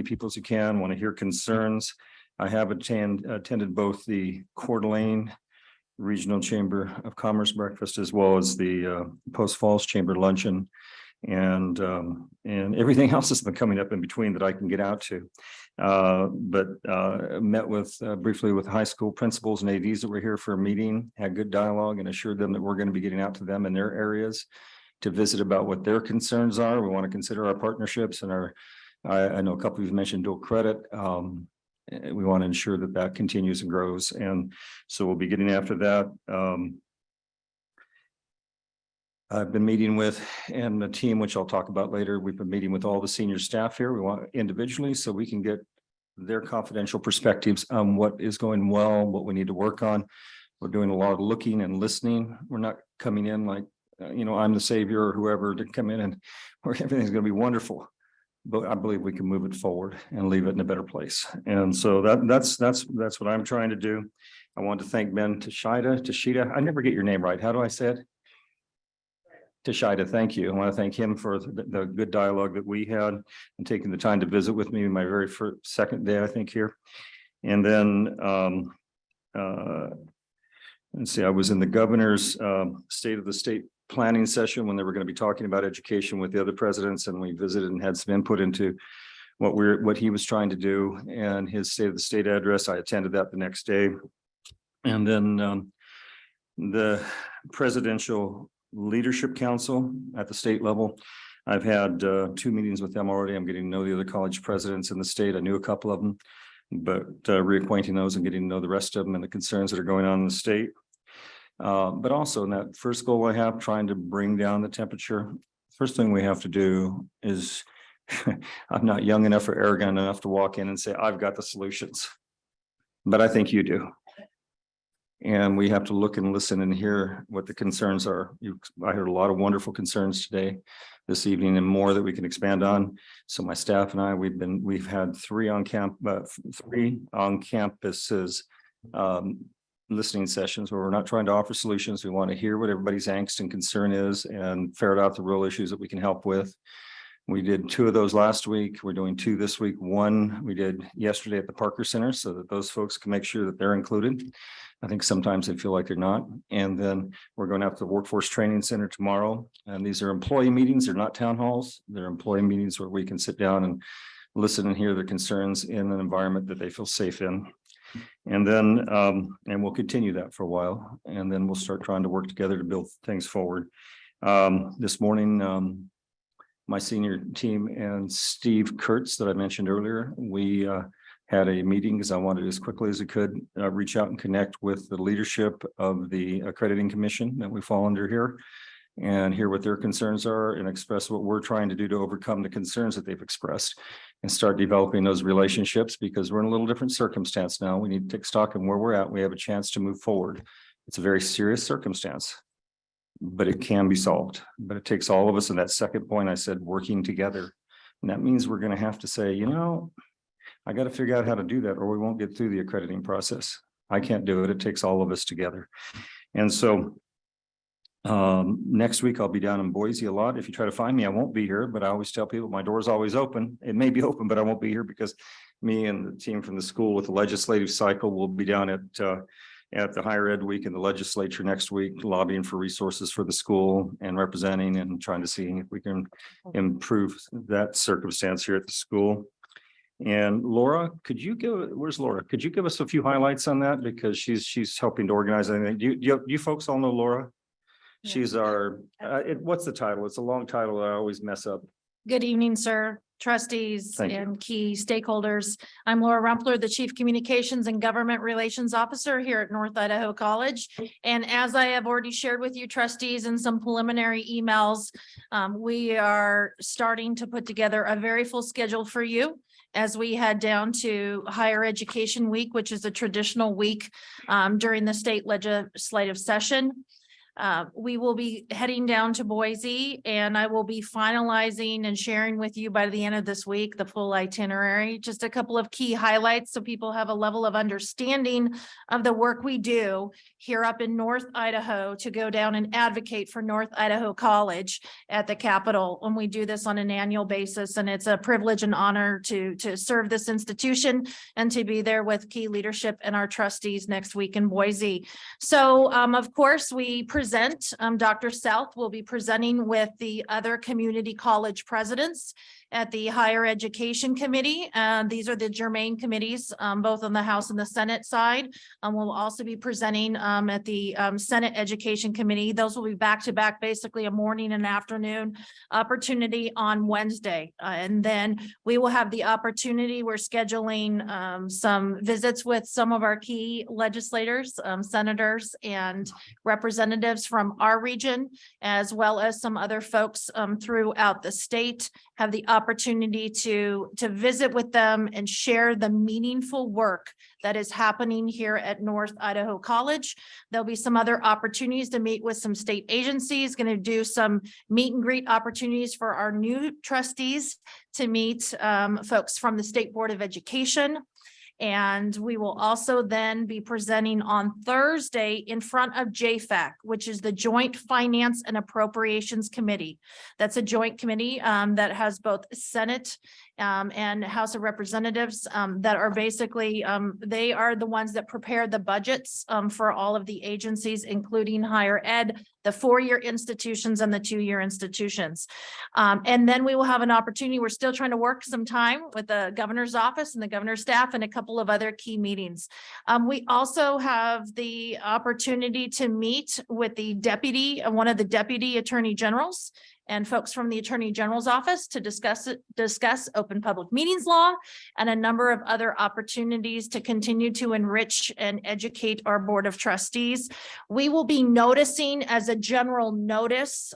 people as you can, want to hear concerns. I have attended both the Coeur d'Alene Regional Chamber of Commerce breakfast as well as the Post Falls Chamber luncheon. And everything else has been coming up in between that I can get out to. But met with briefly with high school principals and ADs that were here for a meeting, had good dialogue and assured them that we're going to be getting out to them in their areas to visit about what their concerns are. We want to consider our partnerships and I know a couple of you mentioned dual credit. We want to ensure that that continues and grows. And so we'll be getting after that. I've been meeting with, and the team, which I'll talk about later, we've been meeting with all the senior staff here. We want individually so we can get their confidential perspectives on what is going well, what we need to work on. We're doing a lot of looking and listening. We're not coming in like, I'm the savior or whoever to come in and everything's going to be wonderful. But I believe we can move it forward and leave it in a better place. And so that's what I'm trying to do. I want to thank Ben Tashida. I never get your name right. How do I say it? Tashida, thank you. I want to thank him for the good dialogue that we had and taking the time to visit with me my very second day, I think, here. And then let's see, I was in the governor's state of the state planning session when they were going to be talking about education with the other presidents, and we visited and had some input into what he was trying to do and his state of the state address. I attended that the next day. And then the presidential leadership council at the state level. I've had 2 meetings with them already. I'm getting to know the other college presidents in the state. I knew a couple of them, but reacquainting those and getting to know the rest of them and the concerns that are going on in the state. But also in that first goal I have, trying to bring down the temperature. First thing we have to do is I'm not young enough or arrogant enough to walk in and say, I've got the solutions. But I think you do. And we have to look and listen and hear what the concerns are. I heard a lot of wonderful concerns today, this evening, and more that we can expand on. So my staff and I, we've had 3 on campuses listening sessions where we're not trying to offer solutions. We want to hear what everybody's angst and concern is and ferret out the real issues that we can help with. We did 2 of those last week. We're doing 2 this week. 1 we did yesterday at the Parker Center so that those folks can make sure that they're included. I think sometimes they feel like they're not. And then we're going out to the Workforce Training Center tomorrow. And these are employee meetings. They're not town halls. They're employee meetings where we can sit down and listen and hear their concerns in an environment that they feel safe in. And then, and we'll continue that for a while. And then we'll start trying to work together to build things forward. This morning, my senior team and Steve Kurtz that I mentioned earlier, we had a meeting because I wanted as quickly as I could reach out and connect with the leadership of the Accrediting Commission that we fall under here and hear what their concerns are and express what we're trying to do to overcome the concerns that they've expressed and start developing those relationships because we're in a little different circumstance now. We need to take stock of where we're at. We have a chance to move forward. It's a very serious circumstance, but it can be solved. But it takes all of us. And that second point, I said, working together. And that means we're going to have to say, you know, I got to figure out how to do that or we won't get through the accrediting process. I can't do it. It takes all of us together. And so next week, I'll be down in Boise a lot. If you try to find me, I won't be here, but I always tell people my door is always open. It may be open, but I won't be here because me and the team from the school with the legislative cycle will be down at the higher ed week in the legislature next week, lobbying for resources for the school and representing and trying to see if we can improve that circumstance here at the school. And Laura, where's Laura? Could you give us a few highlights on that? Because she's helping to organize anything. Do you folks all know Laura? She's our, what's the title? It's a long title that I always mess up. Good evening, sir, trustees Thank you. and key stakeholders. I'm Laura Rumpler, the Chief Communications and Government Relations Officer here at North Idaho College. And as I have already shared with you trustees in some preliminary emails, we are starting to put together a very full schedule for you as we head down to Higher Education Week, which is a traditional week during the state legislative session. We will be heading down to Boise and I will be finalizing and sharing with you by the end of this week, the full itinerary, just a couple of key highlights so people have a level of understanding of the work we do here up in North Idaho to go down and advocate for North Idaho College at the Capitol when we do this on an annual basis. And it's a privilege and honor to serve this institution and to be there with key leadership and our trustees next week in Boise. So of course, we present, Dr. South will be presenting with the other community college presidents at the Higher Education Committee. These are the germane committees, both on the House and the Senate side. We'll also be presenting at the Senate Education Committee. Those will be back to back, basically a morning and afternoon opportunity on Wednesday. And then we will have the opportunity, we're scheduling some visits with some of our key legislators, senators and representatives from our region, as well as some other folks throughout the state, have the opportunity to visit with them and share the meaningful work that is happening here at North Idaho College. There'll be some other opportunities to meet with some state agencies, going to do some meet and greet opportunities for our new trustees to meet folks from the State Board of Education. And we will also then be presenting on Thursday in front of JFAC, which is the Joint Finance and Appropriations Committee. That's a joint committee that has both Senate and House of Representatives that are basically, they are the ones that prepare the budgets for all of the agencies, including higher ed, the 4-year institutions and the 2-year institutions. And then we will have an opportunity. We're still trying to work some time with the governor's office and the governor's staff and a couple of other key meetings. We also have the opportunity to meet with the one of the deputy attorney generals and folks from the Attorney General's office to discuss open public meetings law and a number of other opportunities to continue to enrich and educate our Board of Trustees. We will be noticing as a general notice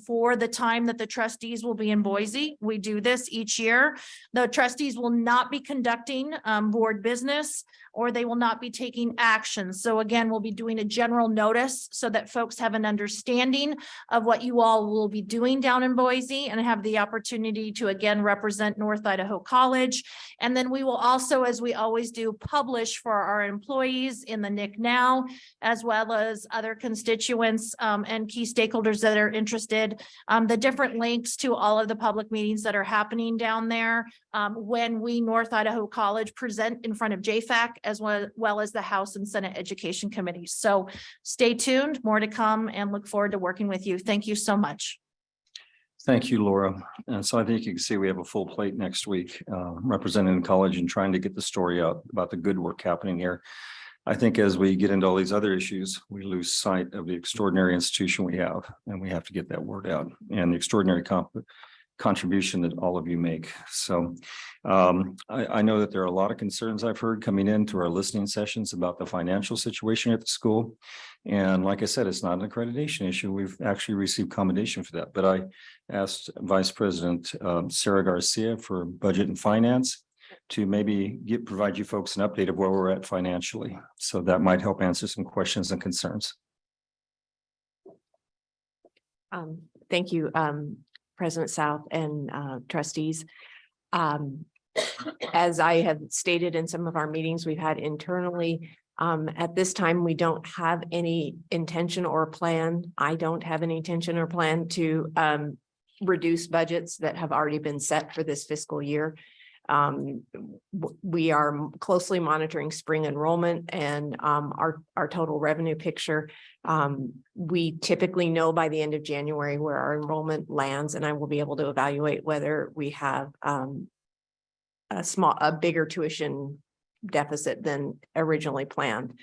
for the time that the trustees will be in Boise. We do this each year. The trustees will not be conducting board business, or they will not be taking action. So again, we'll be doing a general notice so that folks have an understanding of what you all will be doing down in Boise and have the opportunity to again represent North Idaho College. And then we will also, as we always do, publish for our employees in the NIC Now, as well as other constituents and key stakeholders that are interested, the different links to all of the public meetings that are happening down there when we, North Idaho College, present in front of JFAC, as well as the House and Senate Education Committees. So stay tuned, more to come, and look forward to working with you. Thank you so much. Thank you, Laura. And so I think you can see we have a full plate next week, representing the college and trying to get the story out about the good work happening here. I think as we get into all these other issues, we lose sight of the extraordinary institution we have, and we have to get that word out and the extraordinary contribution that all of you make. So I know that there are a lot of concerns I've heard coming into our listening sessions about the financial situation at the school. And like I said, it's not an accreditation issue. We've actually received commendation for that. But I asked Vice President Sarah Garcia for Budget and Finance to maybe provide you folks an update of where we're at financially. So that might help answer some questions and concerns. Thank you, President South and trustees. As I have stated in some of our meetings we've had internally, at this time, we don't have any intention or plan. I don't have any intention or plan to reduce budgets that have already been set for this fiscal year. We are closely monitoring spring enrollment and our total revenue picture. We typically know by the end of January where our enrollment lands, and I will be able to evaluate whether we have a bigger tuition deficit than originally planned.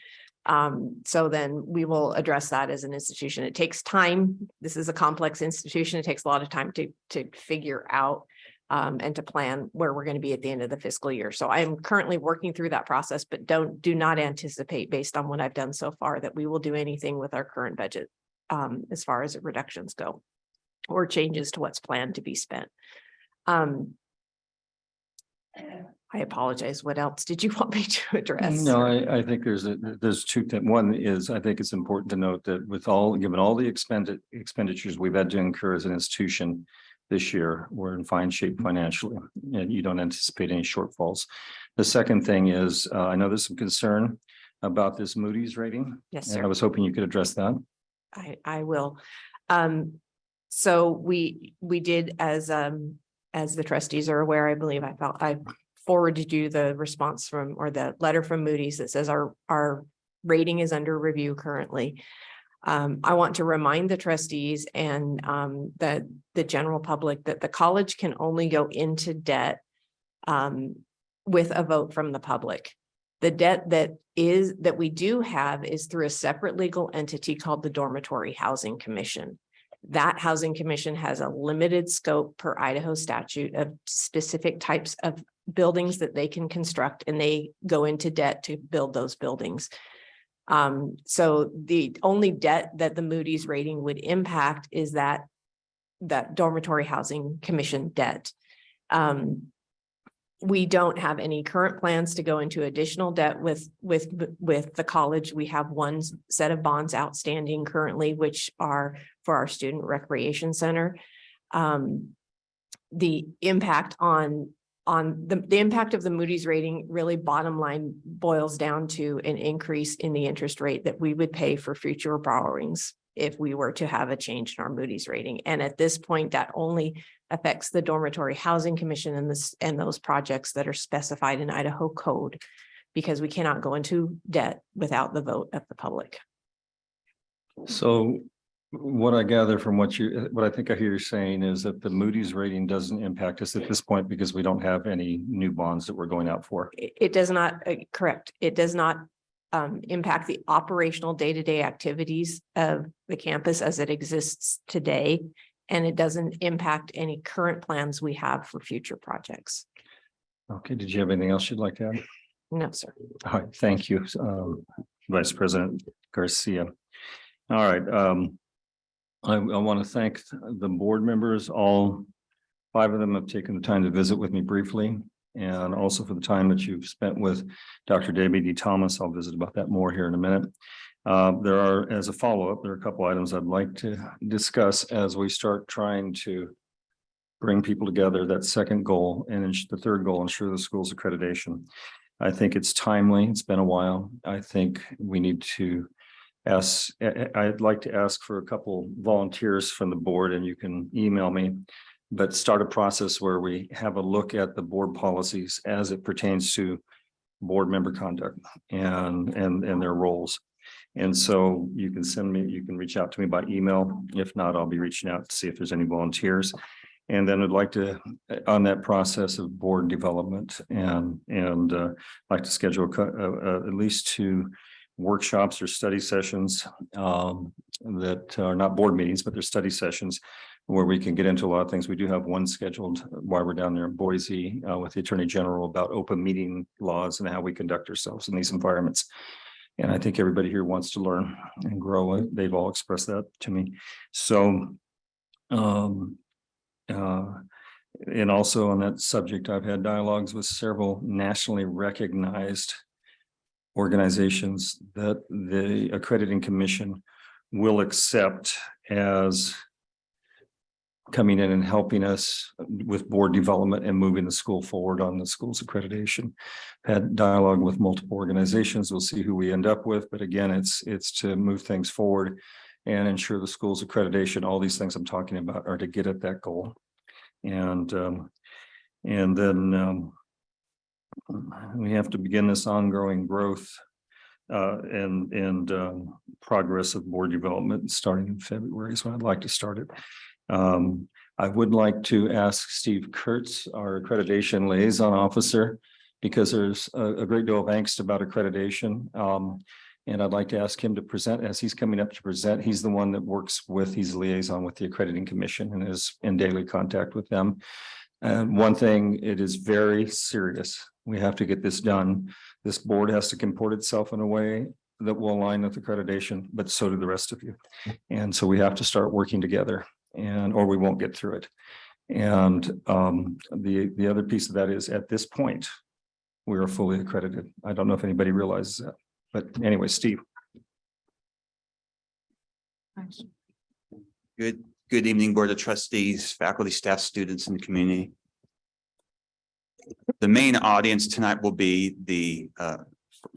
So then we will address that as an institution. It takes time. This is a complex institution. It takes a lot of time to figure out and to plan where we're going to be at the end of the fiscal year. So I am currently working through that process, but do not anticipate, based on what I've done so far, that we will do anything with our current budget as far as reductions go or changes to what's planned to be spent. I apologize. What else did you want me to address? No, I think there's two things. One is, I think it's important to note that given all the expenditures we've had to incur as an institution this year, we're in fine shape financially, and you don't anticipate any shortfalls. The second thing is, I know there's some concern about this Moody's rating. Yes, and sir. I was hoping you could address that. I will. So we did, as the trustees are aware, I believe I forwarded you the response or the letter from Moody's that says our rating is under review currently. I want to remind the trustees and the general public that the college can only go into debt with a vote from the public. The debt that we do have is through a separate legal entity called the Dormitory Housing Commission. That housing commission has a limited scope per Idaho statute of specific types of buildings that they can construct, and they go into debt to build those buildings. So the only debt that the Moody's rating would impact is that Dormitory Housing Commission debt. We don't have any current plans to go into additional debt with the college. We have one set of bonds outstanding currently, which are for our student recreation center. The impact the impact of the Moody's rating really, bottom line, boils down to an increase in the interest rate that we would pay for future borrowings if we were to have a change in our Moody's rating. And at this point, that only affects the Dormitory Housing Commission and those projects that are specified in Idaho code, because we cannot go into debt without the vote of the public. So what I gather from what I think I hear you saying is that the Moody's rating doesn't impact us at this point because we don't have any new bonds that we're going out for. It does not, correct. It does not impact the operational day-to-day activities of the campus as it exists today. and it doesn't impact any current plans we have for future projects. Okay, did you have anything else you'd like to add? No, sir. All right, thank you, Vice President Garcia. All right, I want to thank the board members. All 5 of them have taken the time to visit with me briefly, and also for the time that you've spent with Dr. Debbie D. Thomas. I'll visit about that more here in a minute. There are, as a follow-up, there are a couple items I'd like to discuss as we start trying to bring people together. That second goal, and the third goal, ensure the school's accreditation. I think it's timely. It's been a while. I think we need to ask, I'd like to ask for a couple volunteers from the board, and you can email me, but start a process where we have a look at the board policies as it pertains to board member conduct and their roles. And so you can reach out to me by email. If not, I'll be reaching out to see if there's any volunteers. And then I'd like to, on that process of board development and like to schedule at least 2 workshops or study sessions that are not board meetings, but they're study sessions where we can get into a lot of things. We do have one scheduled while we're down there in Boise with the Attorney General about open meeting laws and how we conduct ourselves in these environments. And I think everybody here wants to learn and grow. They've all expressed that to me. So, and also on that subject, I've had dialogues with several nationally recognized organizations that the Accrediting Commission will accept as coming in and helping us with board development and moving the school forward on the school's accreditation. Had dialogue with multiple organizations. We'll see who we end up with, but again, it's to move things forward and ensure the school's accreditation. All these things I'm talking about are to get at that goal. And then we have to begin this ongoing growth and progress of board development starting in February is when I'd like to start it. I would like to ask Steve Kurtz, our accreditation liaison officer, because there's a great deal of angst about accreditation. And I'd like to ask him to present as he's coming up to present. He's the one that works with, he's a liaison with the Accrediting Commission and is in daily contact with them. And one thing, it is very serious. We have to get this done. This board has to comport itself in a way that will align with accreditation, but so do the rest of you. And so we have to start working together, or we won't get through it. And the other piece of that is at this point, we are fully accredited. I don't know if anybody realizes that, but anyway, Steve. Good evening, Board of Trustees, faculty, staff, students, and the community. The main audience tonight will be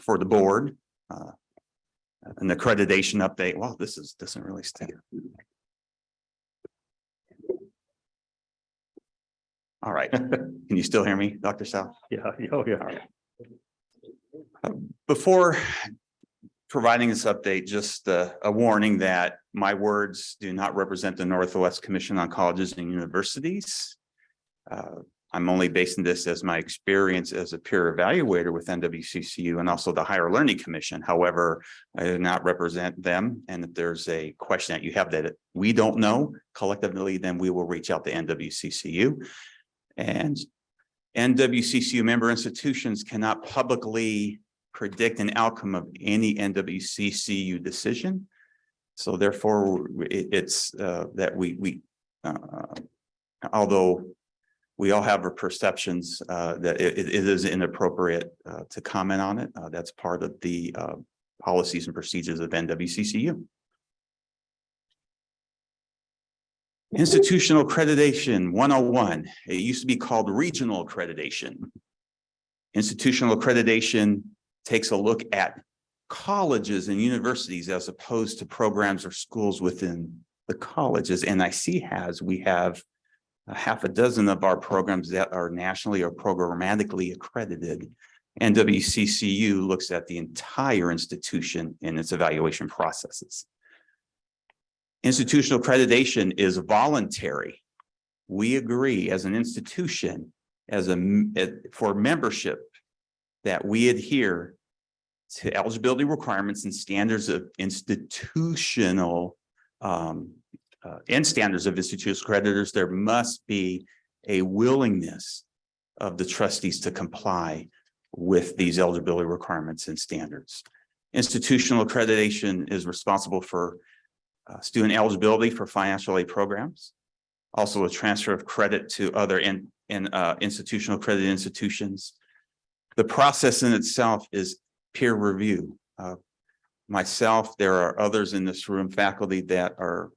for the board, an accreditation update. Wow, doesn't really stay. All right. Can you still hear me, Dr. South? Yeah. Oh, yeah. All right. Before providing this update, just a warning that my words do not represent the Northwest Commission on Colleges and Universities. I'm only basing this as my experience as a peer evaluator with NWCCU and also the Higher Learning Commission. However, I do not represent them. And if there's a question that you have that we don't know collectively, then we will reach out to NWCCU. And NWCCU member institutions cannot publicly predict an outcome of any NWCCU decision. So therefore, it's that we although we all have our perceptions that it is inappropriate to comment on it. That's part of the policies and procedures of NWCCU. Institutional accreditation 101. It used to be called regional accreditation. Institutional accreditation takes a look at colleges and universities as opposed to programs or schools within the colleges. NIC we have a half a dozen of our programs that are nationally or programmatically accredited. NWCCU looks at the entire institution in its evaluation processes. Institutional accreditation is voluntary. We agree as an institution, for membership, that we adhere to eligibility requirements and standards of institutional and standards of institutional creditors, there must be a willingness of the trustees to comply with these eligibility requirements and standards. Institutional accreditation is responsible for student eligibility for financial aid programs, also a transfer of credit to other institutional credit institutions. The process in itself is peer review. Myself, there are others in this room, faculty that are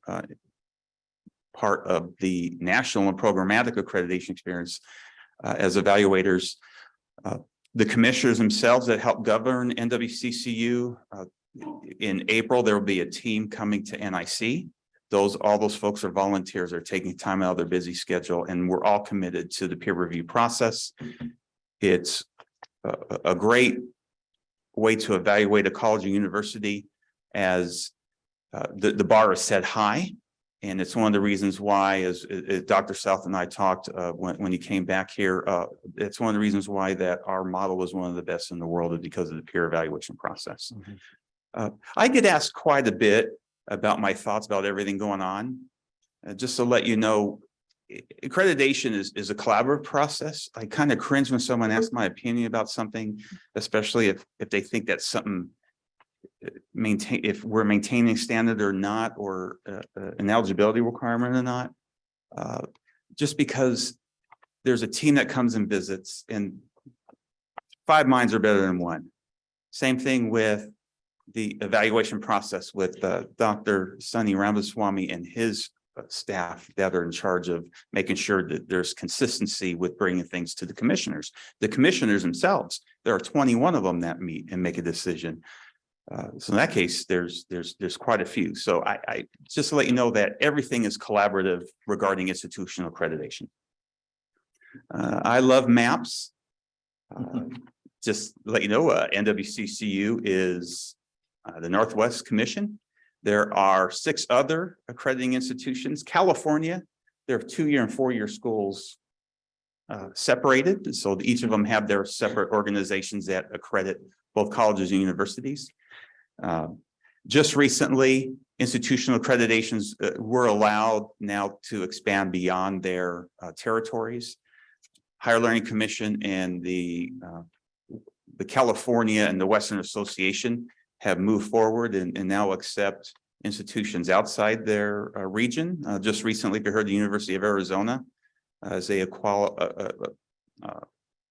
part of the national and programmatic accreditation experience as evaluators. The commissioners themselves that help govern NWCCU, in April, there will be a team coming to NIC. All those folks are volunteers, are taking time out of their busy schedule, and we're all committed to the peer review process. It's a great way to evaluate a college or university, as the bar is set high. And it's one of the reasons why, as Dr. South and I talked when he came back here, it's one of the reasons why that our model is one of the best in the world, is because of the peer evaluation process. I get asked quite a bit about my thoughts about everything going on. Just to let you know, accreditation is a collaborative process. I kind of cringe when someone asks my opinion about something, especially if they think that something if we're maintaining standard or not, or an eligibility requirement or not. Just because there's a team that comes and visits, and 5 minds are better than one. Same thing with the evaluation process with Dr. Sunny Ramaswamy and his staff that are in charge of making sure that there's consistency with bringing things to the commissioners. The commissioners themselves, there are 21 of them that meet and make a decision. So in that case, there's quite a few. So I just to let you know that everything is collaborative regarding institutional accreditation. I love maps. Just to let you know, NWCCU is the Northwest Commission. There are 6 other accrediting institutions. California, there are 2-year and 4-year schools separated. So each of them have their separate organizations that accredit both colleges and universities. Just recently, institutional accreditations were allowed now to expand beyond their territories. Higher Learning Commission and the California and the Western Association have moved forward and now accept institutions outside their region. Just recently, we heard the University of Arizona as they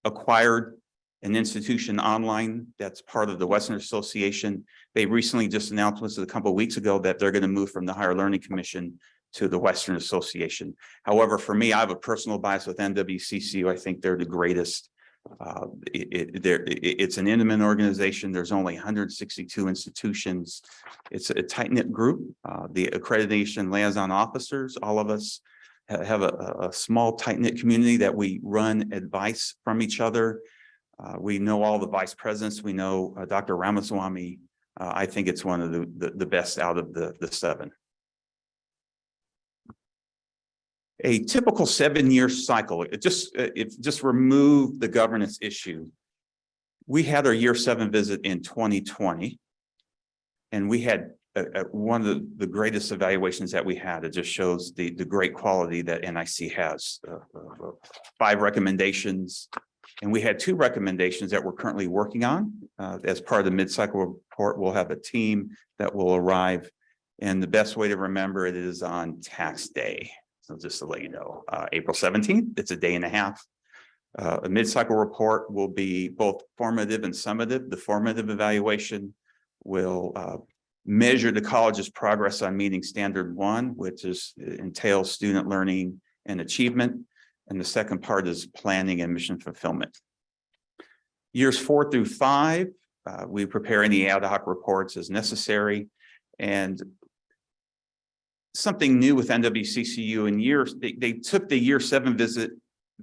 acquired an institution online that's part of the Western Association. They recently just announced a couple of weeks ago that they're going to move from the Higher Learning Commission to the Western Association. However, for me, I have a personal bias with NWCCU. I think they're the greatest. It's an intimate organization. There's only 162 institutions. It's a tight-knit group. The accreditation liaison officers, all of us have a small tight-knit community that we run advice from each other. We know all the vice presidents. We know Dr. Ramaswamy. I think it's one of the best out of the 7. A typical 7-year cycle, it just removed the governance issue. We had our year 7 visit in 2020, and we had one of the greatest evaluations that we had. It just shows the great quality that NIC has. 5 recommendations, and we had 2 recommendations that we're currently working on. As part of the mid-cycle report, we'll have a team that will arrive, and the best way to remember it is on tax day. So just to let you know, April 17th, it's a day and a half. A mid-cycle report will be both formative and summative. The formative evaluation will measure the college's progress on meeting standard 1, which entails student learning and achievement. And the second part is planning and mission fulfillment. Years 4 through 5, we prepare any ad hoc reports as necessary. And something new with NWCCU in years, they took the year 7 visit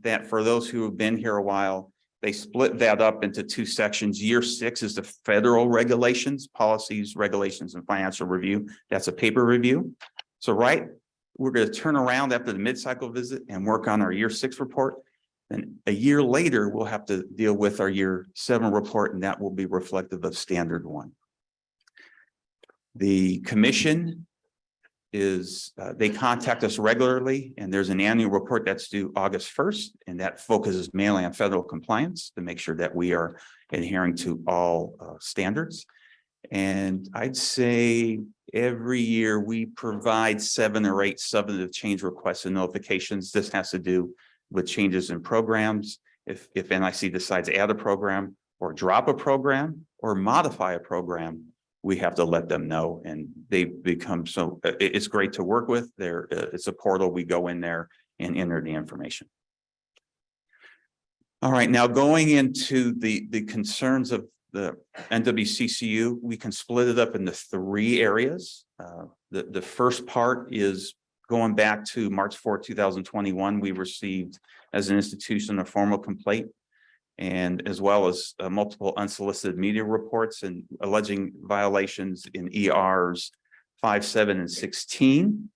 that, for those who have been here a while, they split that up into 2 sections. Year 6 is the federal regulations, policies, regulations, and financial review. That's a paper review. So we're going to turn around after the mid-cycle visit and work on our year 6 report. And a year later, we'll have to deal with our year 7 report, and that will be reflective of standard 1. The commission is they contact us regularly, and there's an annual report that's due August 1st, and that focuses mainly on federal compliance to make sure that we are adhering to all standards. And I'd say every year we provide 7 or 8 substantive change requests and notifications. This has to do with changes in programs. If NIC decides to add a program or drop a program or modify a program, we have to let them know, and they become so, it's great to work with. It's a portal. We go in there and enter the information. All right, now going into the concerns of the NWCCU, we can split it up into 3 areas. The first part is going back to March 4, 2021, we received as an institution a formal complaint, and as well as multiple unsolicited media reports and alleging violations in ERs 5, 7, and 16.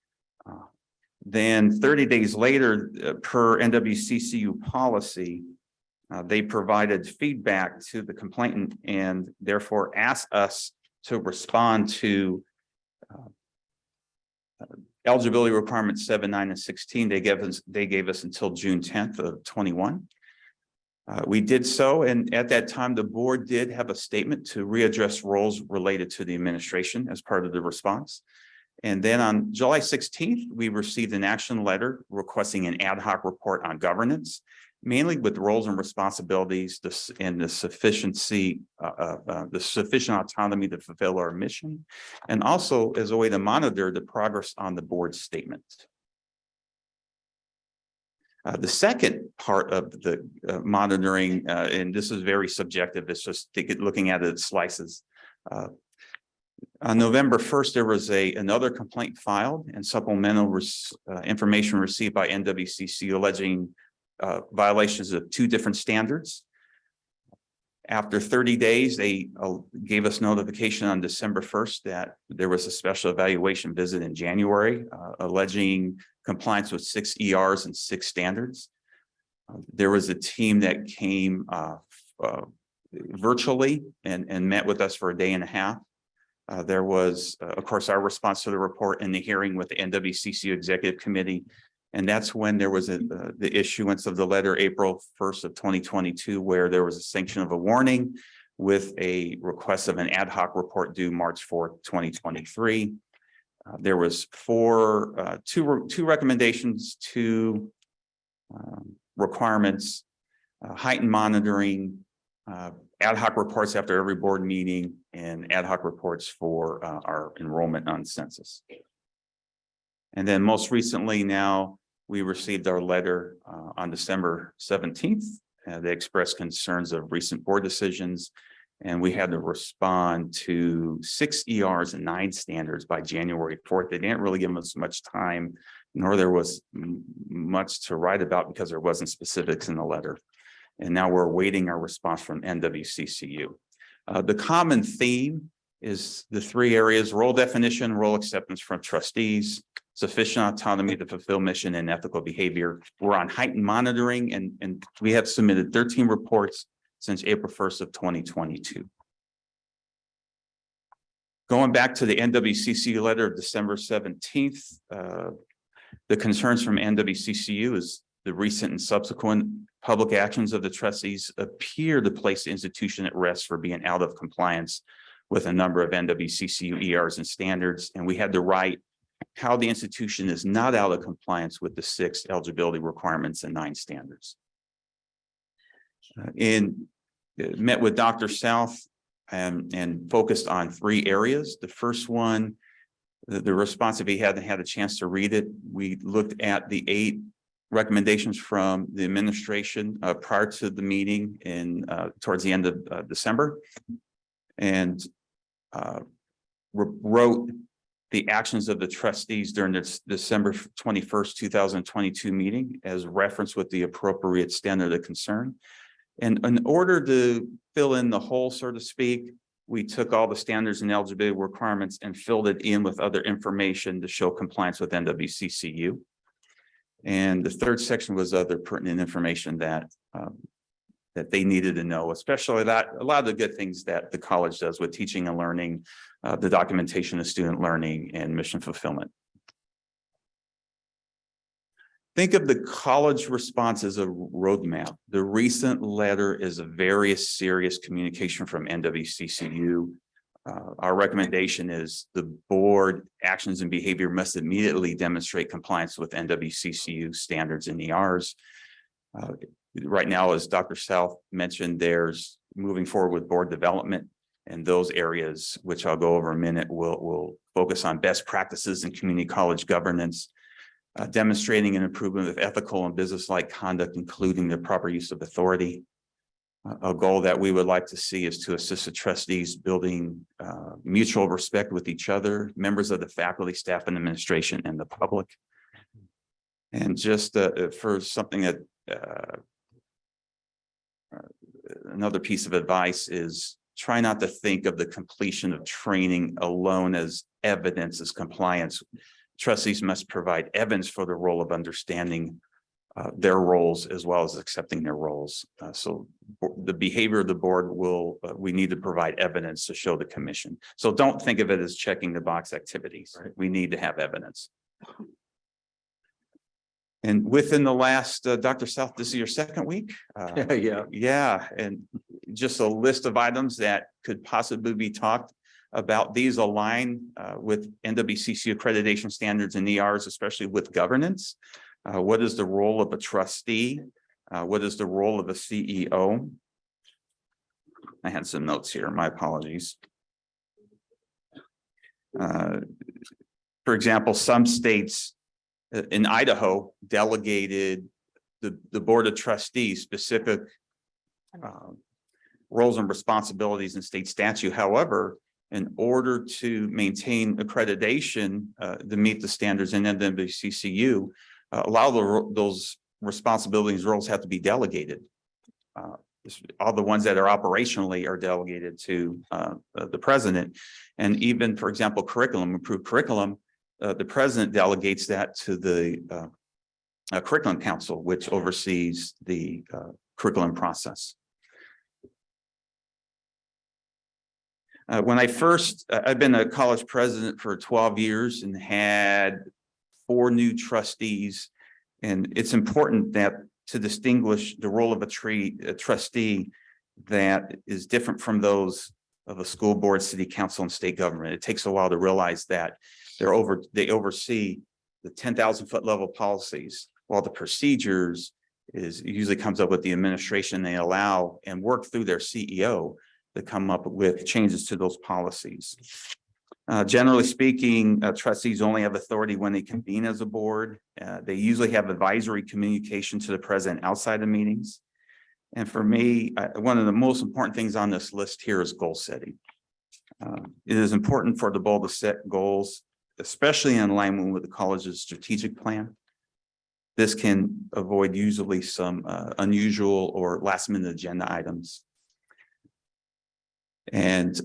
Then 30 days later, per NWCCU policy, they provided feedback to the complainant and therefore asked us to respond to eligibility requirements 7, 9, and 16. They gave us until June 10th of 21. We did so, and at that time, the board did have a statement to readdress roles related to the administration as part of the response. And then on July 16th, we received an action letter requesting an ad hoc report on governance, mainly with roles and responsibilities and the sufficient autonomy to fulfill our mission, and also as a way to monitor the progress on the board's statement. The second part of the monitoring, and this is very subjective, it's just looking at it slices. On November 1st, there was another complaint filed and supplemental information received by NWCC alleging violations of 2 different standards. After 30 days, they gave us notification on December 1st that there was a special evaluation visit in January alleging compliance with 6 ERs and 6 standards. There was a team that came virtually and met with us for a day and a half. There was, of course, our response to the report and the hearing with the NWCC Executive Committee. And that's when there was the issuance of the letter April 1st of 2022, where there was a sanction of a warning with a request of an ad hoc report due March 4th, 2023. There was two recommendations, 2 requirements, heightened monitoring, ad hoc reports after every board meeting, and ad hoc reports for our enrollment on census. And then most recently now, we received our letter on December 17th. They expressed concerns of recent board decisions, and we had to respond to 6 ERs and 9 standards by January 4th. They didn't really give us much time, nor there was much to write about because there wasn't specifics in the letter. And now we're awaiting our response from NWCCU. The common theme is the 3 areas: role definition, role acceptance from trustees, sufficient autonomy to fulfill mission, and ethical behavior. We're on heightened monitoring, and we have submitted 13 reports since April 1st of 2022. Going back to the NWCCU letter of December 17th, the concerns from NWCCU is the recent and subsequent public actions of the trustees appear to place the institution at rest for being out of compliance with a number of NWCCU ERs and standards. And we had to write how the institution is not out of compliance with the 6 eligibility requirements and 9 standards. Met with Dr. South and focused on 3 areas. The first one, the response, if he hadn't had a chance to read it, we looked at the 8 recommendations from the administration prior to the meeting towards the end of December, and wrote the actions of the trustees during the December 21st, 2022 meeting as referenced with the appropriate standard of concern. And in order to fill in the hole, so to speak, we took all the standards and eligibility requirements and filled it in with other information to show compliance with NWCCU. And the 3rd section was other pertinent information that they needed to know, especially that a lot of the good things that the college does with teaching and learning, the documentation of student learning, and mission fulfillment. Think of the college response as a roadmap. The recent letter is a very serious communication from NWCCU. Our recommendation is the board actions and behavior must immediately demonstrate compliance with NWCCU standards and ERs. Right now, as Dr. South mentioned, there's moving forward with board development, and those areas, which I'll go over in a minute, will focus on best practices in community college governance, demonstrating an improvement of ethical and business-like conduct, including the proper use of authority. A goal that we would like to see is to assist the trustees building mutual respect with each other, members of the faculty, staff, and administration, and the public. And just for something that another piece of advice is try not to think of the completion of training alone as evidence as compliance. Trustees must provide evidence for the role of understanding their roles as well as accepting their roles. So the behavior of the board will, we need to provide evidence to show the commission. So don't think of it as checking the box activities. Right? We need to have evidence. And within the last, Dr. South, this is your second week? Yeah. And just a list of items that could possibly be talked about. These align with NWCC accreditation standards and ERs, especially with governance. What is the role of a trustee? What is the role of a CEO? I had some notes here, my apologies. For example, some states in Idaho delegated the board of trustees specific roles and responsibilities in state statute. However, in order to maintain accreditation to meet the standards in NWCCU, a lot of those responsibilities roles have to be delegated. All the ones that are operationally are delegated to the president. And even, for example, approved curriculum, the president delegates that to the curriculum council, which oversees the curriculum process. When I've been a college president for 12 years and had 4 new trustees. And it's important that to distinguish the role of a trustee that is different from those of a school board, city council, and state government. It takes a while to realize that they oversee the 10,000-foot level policies, while the procedures usually comes up with the administration. They allow and work through their CEO to come up with changes to those policies. Generally speaking, trustees only have authority when they convene as a board. They usually have advisory communication to the president outside of meetings. And for me, one of the most important things on this list here is goal setting. It is important for the board to set goals, especially in alignment with the college's strategic plan. This can avoid usually some unusual or last-minute agenda items. And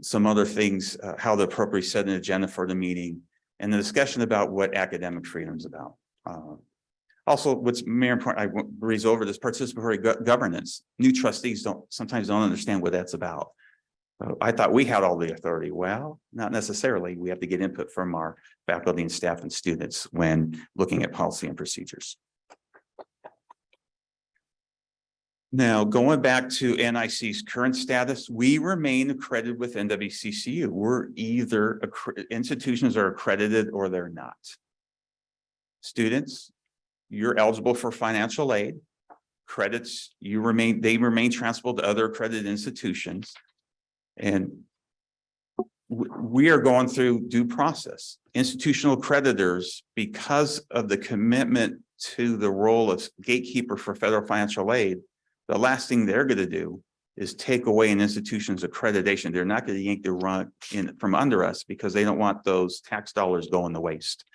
some other things, how to appropriately set an agenda for the meeting, and the discussion about what academic freedom is about. Also, what's more important, I breeze over this participatory governance. New trustees sometimes don't understand what that's about. I thought we had all the authority. Well, not necessarily. We have to get input from our faculty and staff and students when looking at policy and procedures. Now, going back to NIC's current status, we remain accredited with NWCCU. We're either institutions are accredited or they're not. Students, you're eligible for financial aid. Credits, they remain transferable to other accredited institutions. And we are going through due process. Institutional creditors, because of the commitment to the role of gatekeeper for federal financial aid, the last thing they're going to do is take away an institution's accreditation. They're not going to yank the rug from under us because they don't want those tax dollars going to waste.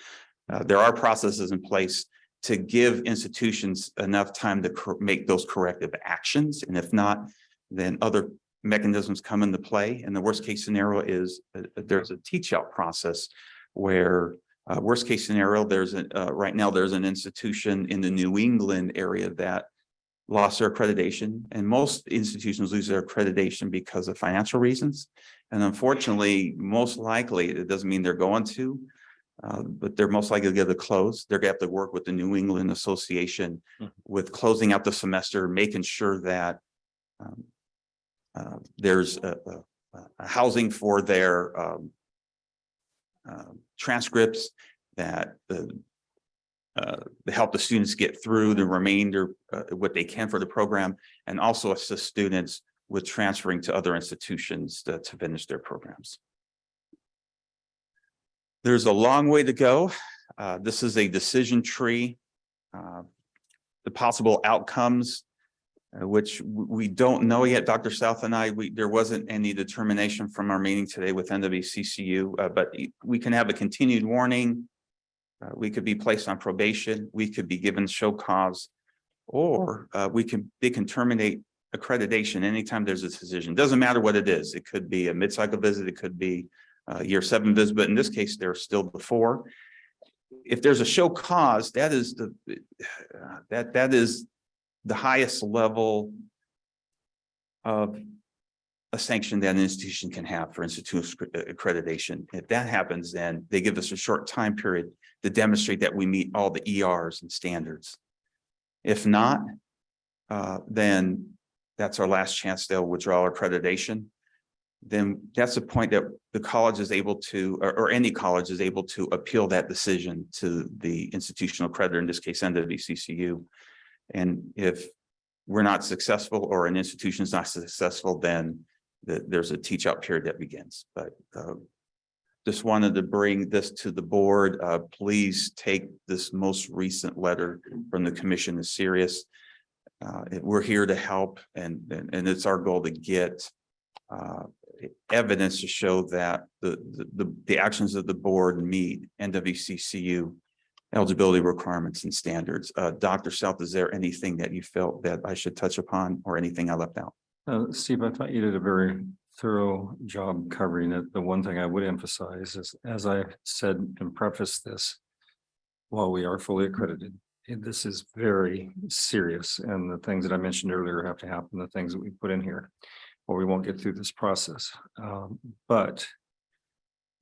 There are processes in place to give institutions enough time to make those corrective actions. And if not, then other mechanisms come into play. And the worst case scenario is there's a teach out process where worst case scenario, right now there's an institution in the New England area that lost their accreditation, and most institutions lose their accreditation because of financial reasons. And unfortunately, most likely, it doesn't mean they're going to, But they're most likely going to close. They're gonna have to work with the New England Association with closing out the semester, making sure that there's a housing for their transcripts, that help the students get through the remainder, what they can for the program, and also assist students with transferring to other institutions to finish their programs. There's a long way to go. This is a decision tree. The possible outcomes, which we don't know yet. Dr. South and I, there wasn't any determination from our meeting today with NWCCU, but we can have a continued warning. We could be placed on probation. We could be given show cause, or they can terminate accreditation anytime there's a decision. Doesn't matter what it is. It could be a mid-cycle visit. It could be year 7 visit, but in this case, they're still before. If there's a show cause, that is the highest level of a sanction that an institution can have for institutional accreditation. If that happens, then they give us a short time period to demonstrate that we meet all the ERs and standards. If not, then that's our last chance. They'll withdraw our accreditation. Then that's the point that the college is able to, or any college is able to appeal that decision to the institutional creditor, in this case, NWCCU. And if we're not successful, or an institution is not successful, then there's a teach out period that begins. But just wanted to bring this to the board. Please take this most recent letter from the commission as serious. We're here to help, and it's our goal to get evidence to show that the actions of the board meet NWCCU eligibility requirements and standards. Dr. South, is there anything that you felt that I should touch upon, or anything I left out? Steve, I thought you did a very thorough job covering it. The one thing I would emphasize is, as I said and prefaced this, while we are fully accredited, this is very serious, and the things that I mentioned earlier have to happen, the things that we put in here, or we won't get through this process. But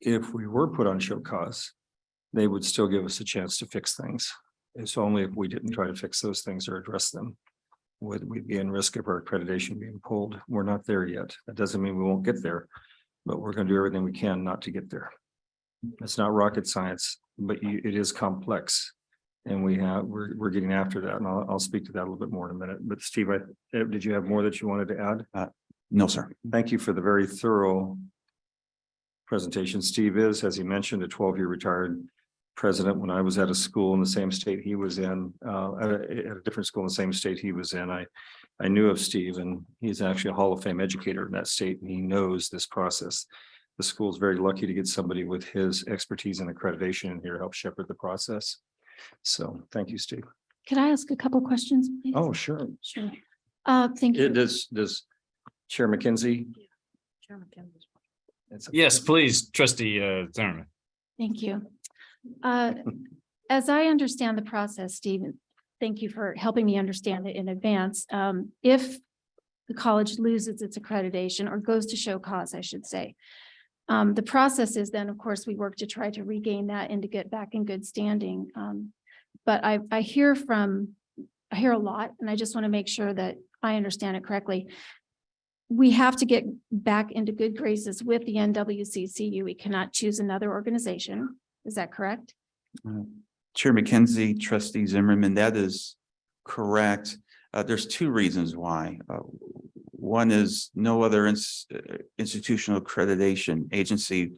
if we were put on show cause, they would still give us a chance to fix things. It's only if we didn't try to fix those things or address them would we be in risk of our accreditation being pulled. We're not there yet. That doesn't mean we won't get there, but we're going to do everything we can not to get there. It's not rocket science, but it is complex, and we're getting after that. And I'll speak to that a little bit more in a minute. But Steve, did you have more that you wanted to add? No, sir. Thank you for the very thorough presentation. Steve is, as he mentioned, a 12-year retired president. When I was at a school in the same state he was in, at a different school in the same state he was in, I knew of Steve, and he's actually a Hall of Fame educator in that state, and he knows this process. The school is very lucky to get somebody with his expertise and accreditation in here to help shepherd the process. So thank you, Steve. Could I ask a couple questions, please? Oh, sure. Sure. Thank you. Does Chair McKenzie? Yes, please, Trustee Zimmerman. Thank you. As I understand the process, Stephen, thank you for helping me understand it in advance. If the college loses its accreditation, or goes to show cause, I should say, the process is then, of course, we work to try to regain that and to get back in good standing. But I hear a lot, and I just want to make sure that I understand it correctly. We have to get back into good graces with the NWCCU. We cannot choose another organization. Is that correct? Chair McKenzie, Trustee Zimmerman, that is correct. There's 2 reasons why. One is no other institutional accreditation agency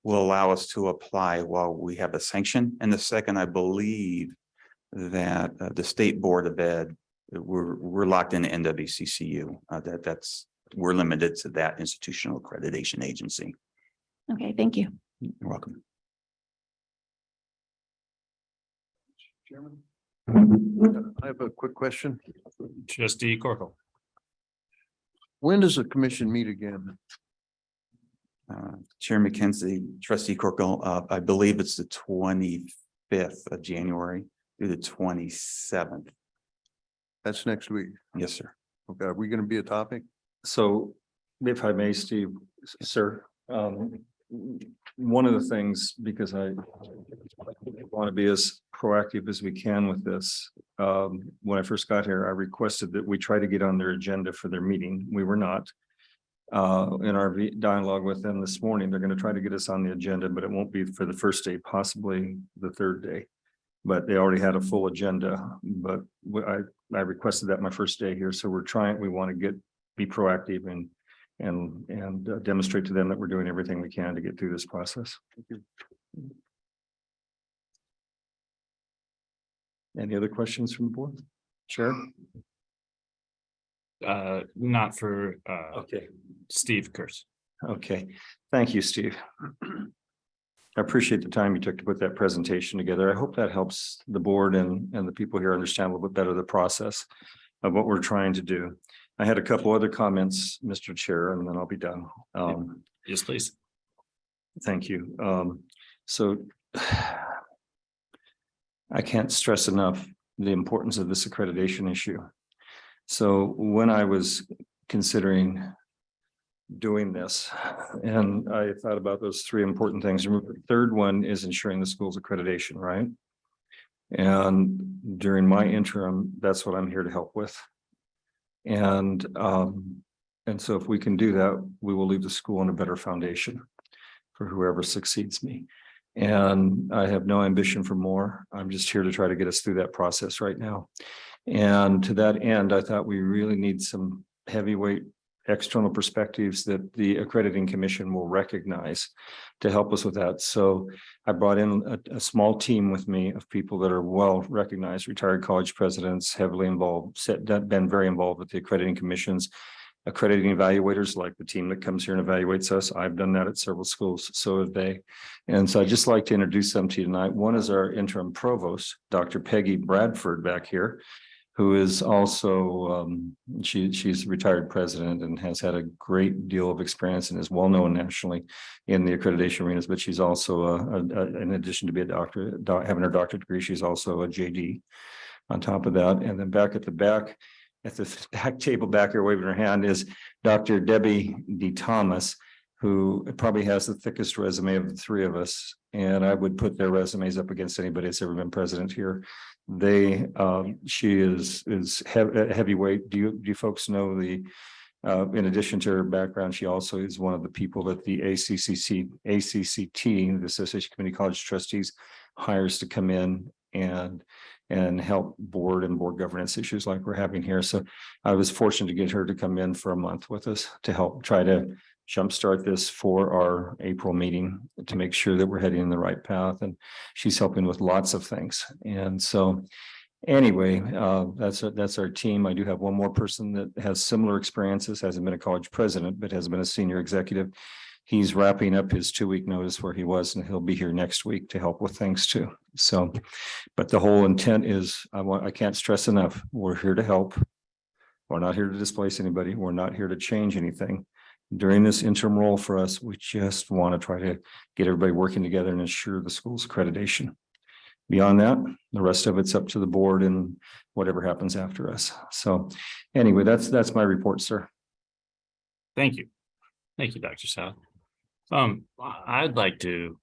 will allow us to apply while we have a sanction. And the second, I believe that the State Board of Ed, we're locked into NWCCU. We're limited to that institutional accreditation agency. Okay, thank you. You're welcome. Chairman, I have a quick question. Trustee Corkle. When does the commission meet again? Chair McKenzie, Trustee Corkle, I believe it's the 25th of January through the 27th. That's next week. Yes, sir. Okay, are we going to be a topic? So if I may, Steve, sir, one of the things, because I want to be as proactive as we can with this. When I first got here, I requested that we try to get on their agenda for their meeting. We were not. In our dialogue with them this morning, they're going to try to get us on the agenda, but it won't be for the first day, possibly the third day. But they already had a full agenda, but I requested that my first day here, so we want to be proactive and demonstrate to them that we're doing everything we can to get through this process. Thank you. Any other questions from the board? Sure. Not for Okay. Steve Kurtz. Okay, thank you, Steve. I appreciate the time you took to put that presentation together. I hope that helps the board and the people here understand a little bit better the process of what we're trying to do. I had a couple other comments, Mr. Chair, and then I'll be done. Yes, please. Thank you. So I can't stress enough the importance of this accreditation issue. So when I was considering doing this, and I thought about those three important things. Remember, the third one is ensuring the school's accreditation, right? And during my interim, that's what I'm here to help with. And so if we can do that, we will leave the school on a better foundation for whoever succeeds me. And I have no ambition for more. I'm just here to try to get us through that process right now. And to that end, I thought we really need some heavyweight external perspectives that the accrediting commission will recognize to help us with that. So I brought in a small team with me of people that are well recognized, retired college presidents, heavily involved, been very involved with the accrediting commissions, accrediting evaluators like the team that comes here and evaluates us. I've done that at several schools, so have they. And so I'd just like to introduce them to you tonight. One is our interim provost, Dr. Peggy Bradford back here, who is also, she's a retired president and has had a great deal of experience and is well known nationally in the accreditation arenas, but she's also, in addition to be a doctor, having her doctorate degree, she's also a JD on top of that. And then back at the back table back here waving her hand is Dr. Debbie D. Thomas, who probably has the thickest resume of the three of us. And I would put their resumes up against anybody that's ever been president here. She is a heavyweight. Do you folks know in addition to her background, she also is one of the people that the ACCT, the Association of Community College Trustees, hires to come in and help board and board governance issues like we're having here. So I was fortunate to get her to come in for a month with us to help try to jumpstart this for our April meeting to make sure that we're heading in the right path. And she's helping with lots of things. And so anyway, that's our team. I do have one more person that has similar experiences, hasn't been a college president, but has been a senior executive. He's wrapping up his 2-week notice where he was, and he'll be here next week to help with things too. So, but the whole intent is, I can't stress enough, we're here to help. We're not here to displace anybody. We're not here to change anything. During this interim role for us, we just want to try to get everybody working together and ensure the school's accreditation. Beyond that, the rest of it's up to the board and whatever happens after us. So anyway, that's my report, sir. Thank you. Thank you, Dr. South. I'd like to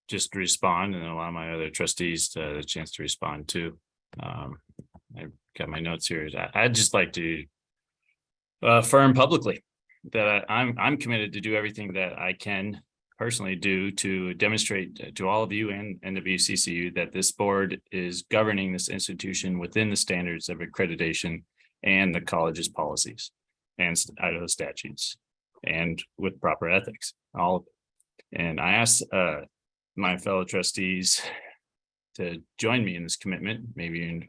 just respond and allow my other trustees a chance to respond too. I've got my notes here. I'd just like to affirm publicly that I'm committed to do everything that I can personally do to demonstrate to all of you and WCCU that this board is governing this institution within the standards of accreditation and the college's policies and Idaho statutes and with proper ethics, all of it. And I asked my fellow trustees to join me in this commitment, maybe in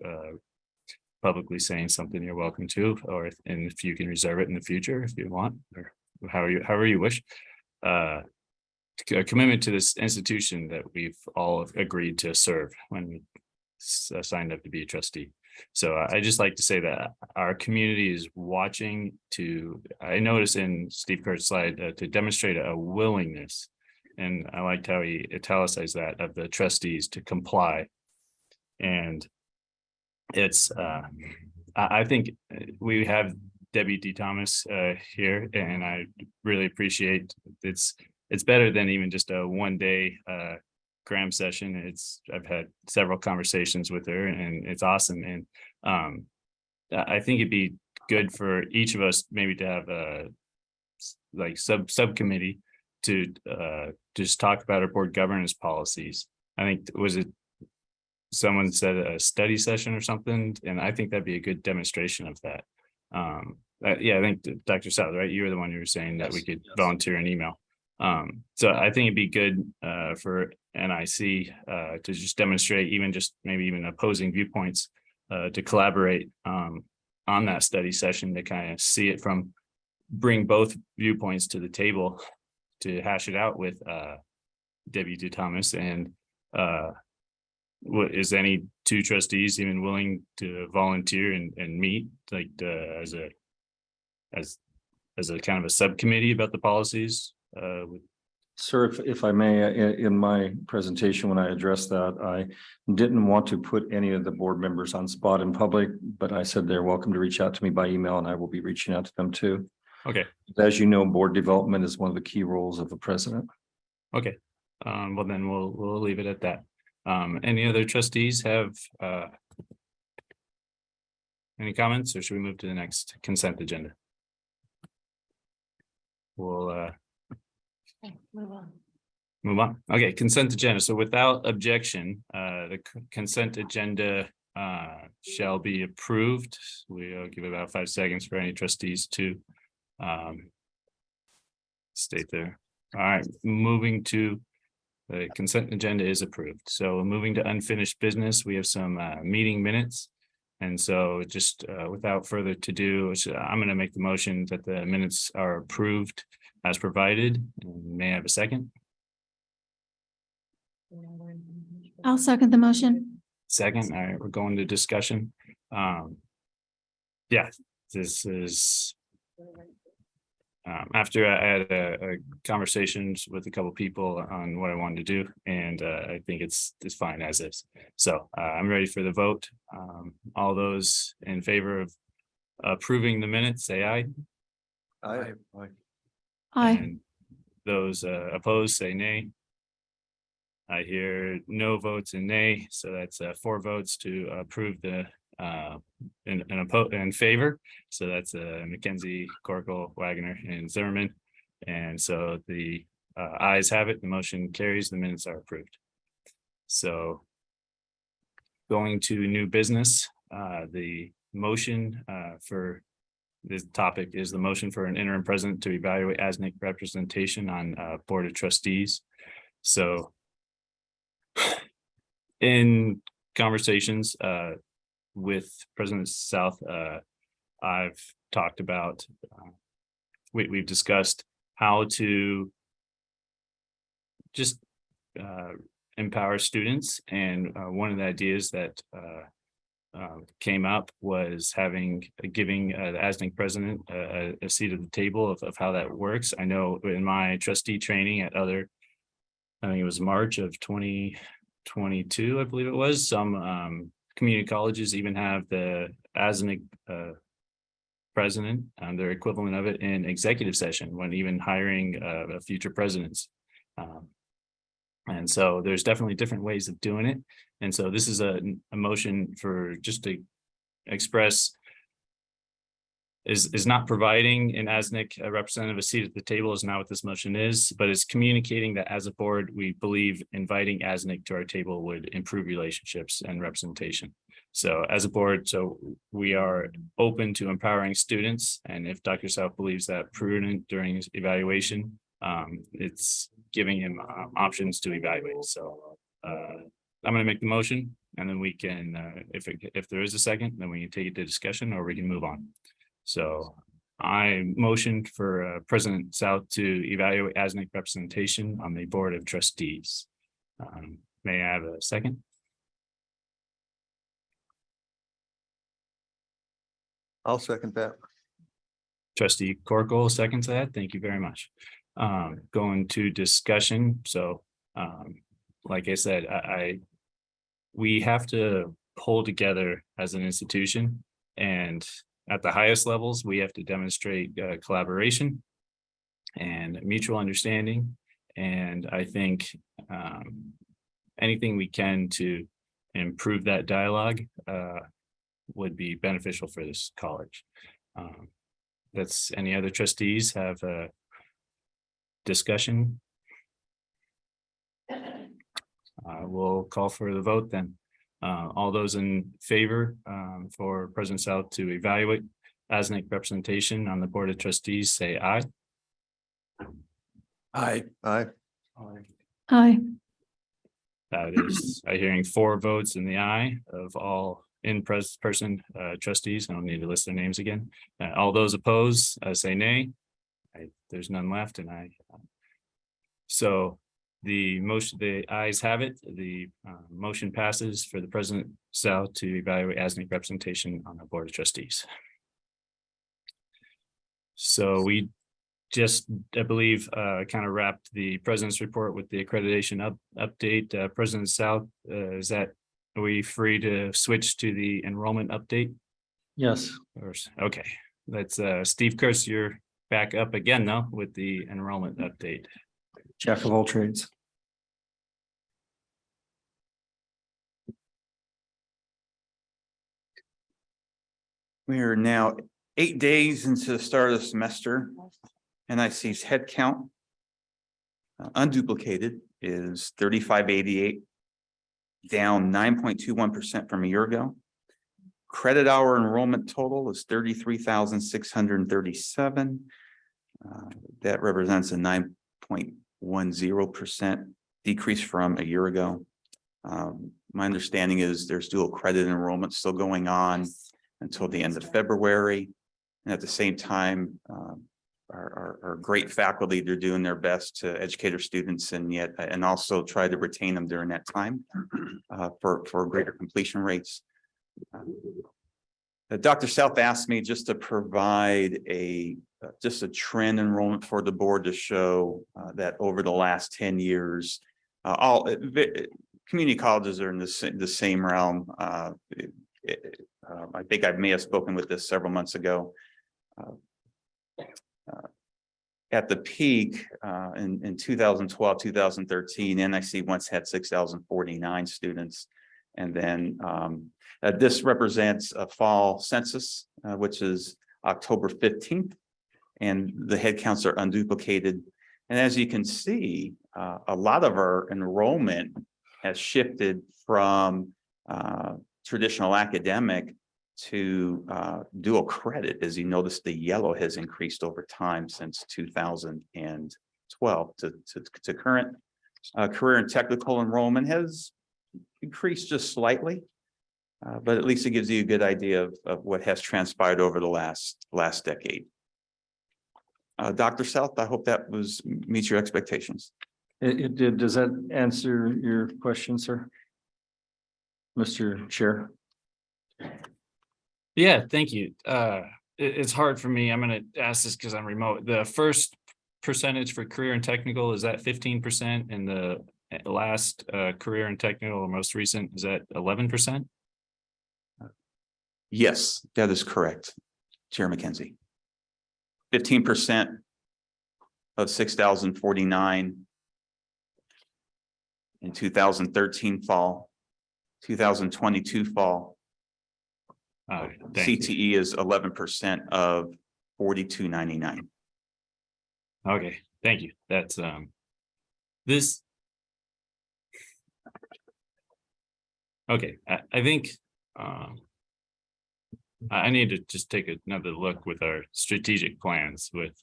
publicly saying something you're welcome to, and if you can reserve it in the future if you want, or however you wish. A commitment to this institution that we've all agreed to serve when we signed up to be a trustee. So I just like to say that our community is watching I noticed in Steve Kurtz's slide to demonstrate a willingness, and I liked how he italicized that, of the trustees to comply. And it's, I think we have Debbie D. Thomas here, and I really appreciate it's better than even just a 1 day cram session. I've had several conversations with her and it's awesome. And I think it'd be good for each of us maybe to have a subcommittee to just talk about our board governance policies. I think, was it someone said a study session or something? And I think that'd be a good demonstration of that. Yeah, I think Dr. South, right? You were the one who was saying that we could volunteer an email. So I think it'd be good for NIC to just demonstrate maybe even opposing viewpoints to collaborate on that study session, to kind of see it bring both viewpoints to the table to hash it out with Deputy Thomas. And what is any two trustees even willing to volunteer and meet as a kind of a subcommittee about the policies? Sir, if I may, in my presentation, when I addressed that, I didn't want to put any of the board members on spot in public, but I said they're welcome to reach out to me by email, and I will be reaching out to them too. Okay. As you know, board development is one of the key roles of the president. Okay. Well, then we'll leave it at that. Any other trustees have any comments, or should we move to the next consent agenda? We'll move on. Okay, consent agenda. So without objection, the consent agenda shall be approved. We'll give about 5 seconds for any trustees to state there. All right, moving to the consent agenda is approved. So moving to unfinished business, we have some meeting minutes. And so just without further to do, I'm going to make the motion that the minutes are approved as provided. May I have a second? I'll second the motion. Second. All right, we're going to discussion. Yeah, this is after I had a conversations with a couple people on what I wanted to do, and I think it's fine as is. So I'm ready for the vote. All those in favor of approving the minutes, say aye. Aye. Aye. And those opposed, say nay. I hear no votes and nay, so that's 4 votes to approve the in favor. So that's McKenzie, Corkle, Wagner, and Zimmerman. And so the ayes have it. The motion carries. The minutes are approved. So going to new business, the motion for this topic is the motion for an interim president to evaluate ASNIC representation on Board of Trustees. So in conversations with President South, I've talked about, we've discussed how to just empower students. And one of the ideas that came up was giving the ASNIC president a seat at the table of how that works. I know in my trustee training at I think it was March of 2022, I believe it was, some community colleges even have the ASNIC president, their equivalent of it in executive session when even hiring future presidents. And so there's definitely different ways of doing it. And so this is a motion for just to express is not providing an ASNIC representative a seat at the table is not what this motion is, but it's communicating that as a board, we believe inviting ASNIC to our table would improve relationships and representation. So as a board, so we are open to empowering students. And if Dr. South believes that prudent during his evaluation, it's giving him options to evaluate. So I'm going to make the motion, and then we can, if there is a second, then we can take it to discussion, or we can move on. So I motioned for President South to evaluate ASNIC representation on the Board of Trustees. May I have a second? I'll second that. Trustee Corkle seconds that. Thank you very much. Going to discussion. So like I said, we have to pull together as an institution, and at the highest levels, we have to demonstrate collaboration and mutual understanding. And I think anything we can to improve that dialogue would be beneficial for this college. That's any other trustees have a discussion? We'll call for the vote then. All those in favor for President South to evaluate ASNIC representation on the Board of Trustees, say aye. Aye. Aye. Aye. That is, I'm hearing 4 votes in the aye of all in-person trustees. I don't need to list their names again. All those opposed, say nay. There's none left, and so the motion, the ayes have it. The motion passes for the President South to evaluate ASNIC representation on the Board of Trustees. So we just, I believe, kind of wrapped the President's report with the accreditation update. President South, is that, are we free to switch to the enrollment update? Yes. Okay, that's Steve Kurtz, you're back up again though with the enrollment update. Jack of all trades. We are now 8 days into the start of the semester. NIC's head count unduplicated is 3588, down 9.21% from a year ago. Credit hour enrollment total is 33,637. That represents a 9.10% decrease from a year ago. My understanding is there's dual credit enrollment still going on until the end of February. And at the same time, our great faculty, they're doing their best to educate our students and also try to retain them during that time for greater completion rates. Dr. South asked me just to provide just a trend enrollment for the board to show that over the last 10 years, all community colleges are in the same realm. I think I may have spoken with this several months ago. At the peak in 2012, 2013, NIC once had 6,049 students. And then this represents a fall census, which is October 15th. And the head counts are unduplicated. And as you can see, a lot of our enrollment has shifted from traditional academic to dual credit. As you notice, the yellow has increased over time since 2012 to current. Career and technical enrollment has increased just slightly, but at least it gives you a good idea of what has transpired over the last decade. Dr. South, I hope that meets your expectations. It did. Does that answer your question, sir? Mr. Chair? Yeah, thank you. It's hard for me. I'm going to ask this because I'm remote. The first percentage for career and technical, is that 15%? And the last career and technical, or most recent, is that 11%? Yes, that is correct, Chair McKenzie. 15% of 6,049 in 2013 fall, 2022 fall. CTE is 11% of 4,299. Okay, thank you. That's this. Okay, I think I need to just take another look with our strategic plans with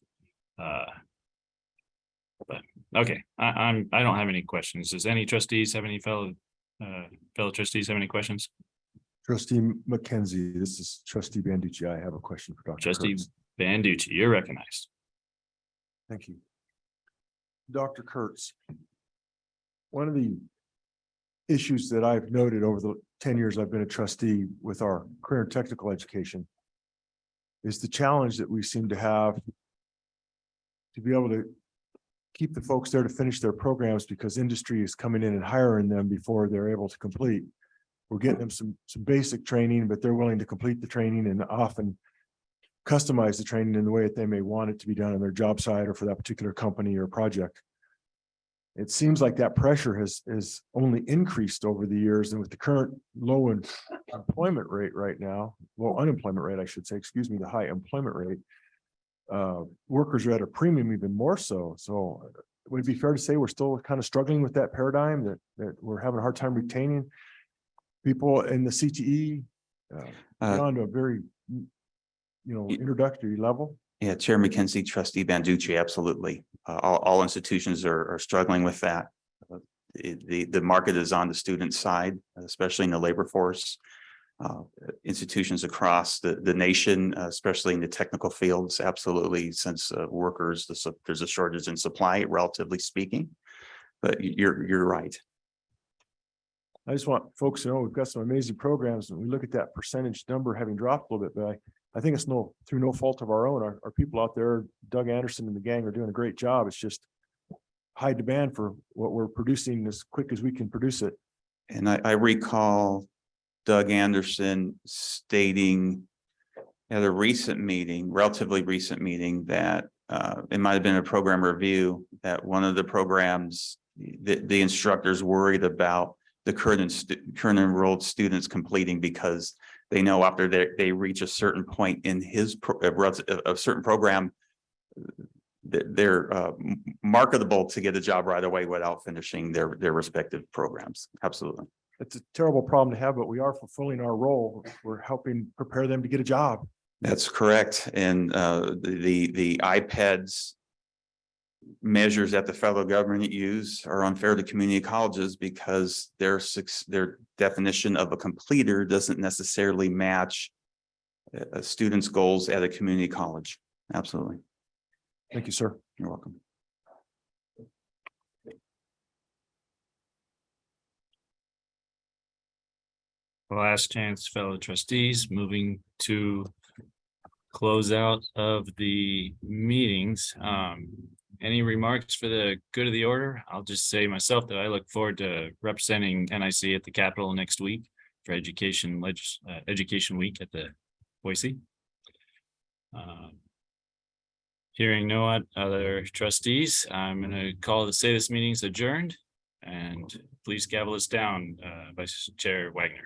but okay, I don't have any questions. Does any trustees have any fellow trustees have any questions? Trustee McKenzie, this is Trustee Banducci. I have a question for Dr. Trustee Kurtz. Banducci, you're recognized. Thank you. Dr. Kurtz, one of the issues that I've noted over the 10 years I've been a trustee with our career and technical education is the challenge that we seem to have to be able to keep the folks there to finish their programs because industry is coming in and hiring them before they're able to complete. We're getting them some basic training, but they're willing to complete the training and often customize the training in the way that they may want it to be done on their job site or for that particular company or project. It seems like that pressure has only increased over the years, and with the current low employment rate right now, well, unemployment rate, I should say, excuse me, the high employment rate. Workers are at a premium even more so. So would it be fair to say we're still kind of struggling with that paradigm, that we're having a hard time retaining people in the CTE beyond a very, introductory level? Yeah, Chair McKenzie, Trustee Banducci, absolutely. All institutions are struggling with that. The market is on the student side, especially in the labor force. Institutions across the nation, especially in the technical fields, absolutely, since workers, there's a shortage in supply, relatively speaking. But you're right. I just want folks to know we've got some amazing programs, and we look at that percentage number having dropped a little bit, but I think it's through no fault of our own. Our people out there, Doug Anderson and the gang, are doing a great job. It's just high demand for what we're producing as quick as we can produce it. And I recall Doug Anderson stating at a recent meeting, relatively recent meeting, that it might have been a program review, that one of the programs, the instructors worried about the current enrolled students completing, because they know after they reach a certain point in a certain program, they're marketable to get a job right away without finishing their respective programs. Absolutely. It's a terrible problem to have, but we are fulfilling our role. We're helping prepare them to get a job. That's correct. And the iPads measures that the federal government use are unfair to community colleges, because their definition of a completer doesn't necessarily match a student's goals at a community college. Absolutely. Thank you, sir. You're welcome. Last chance, fellow trustees, moving to close out of the meetings. Any remarks for the good of the order? I'll just say myself that I look forward to representing NIC at the Capitol next week for Education Week at the Boise. Hearing no other trustees, I'm going to call to say this meeting is adjourned, and please gavel us down, Vice Chair Wagner.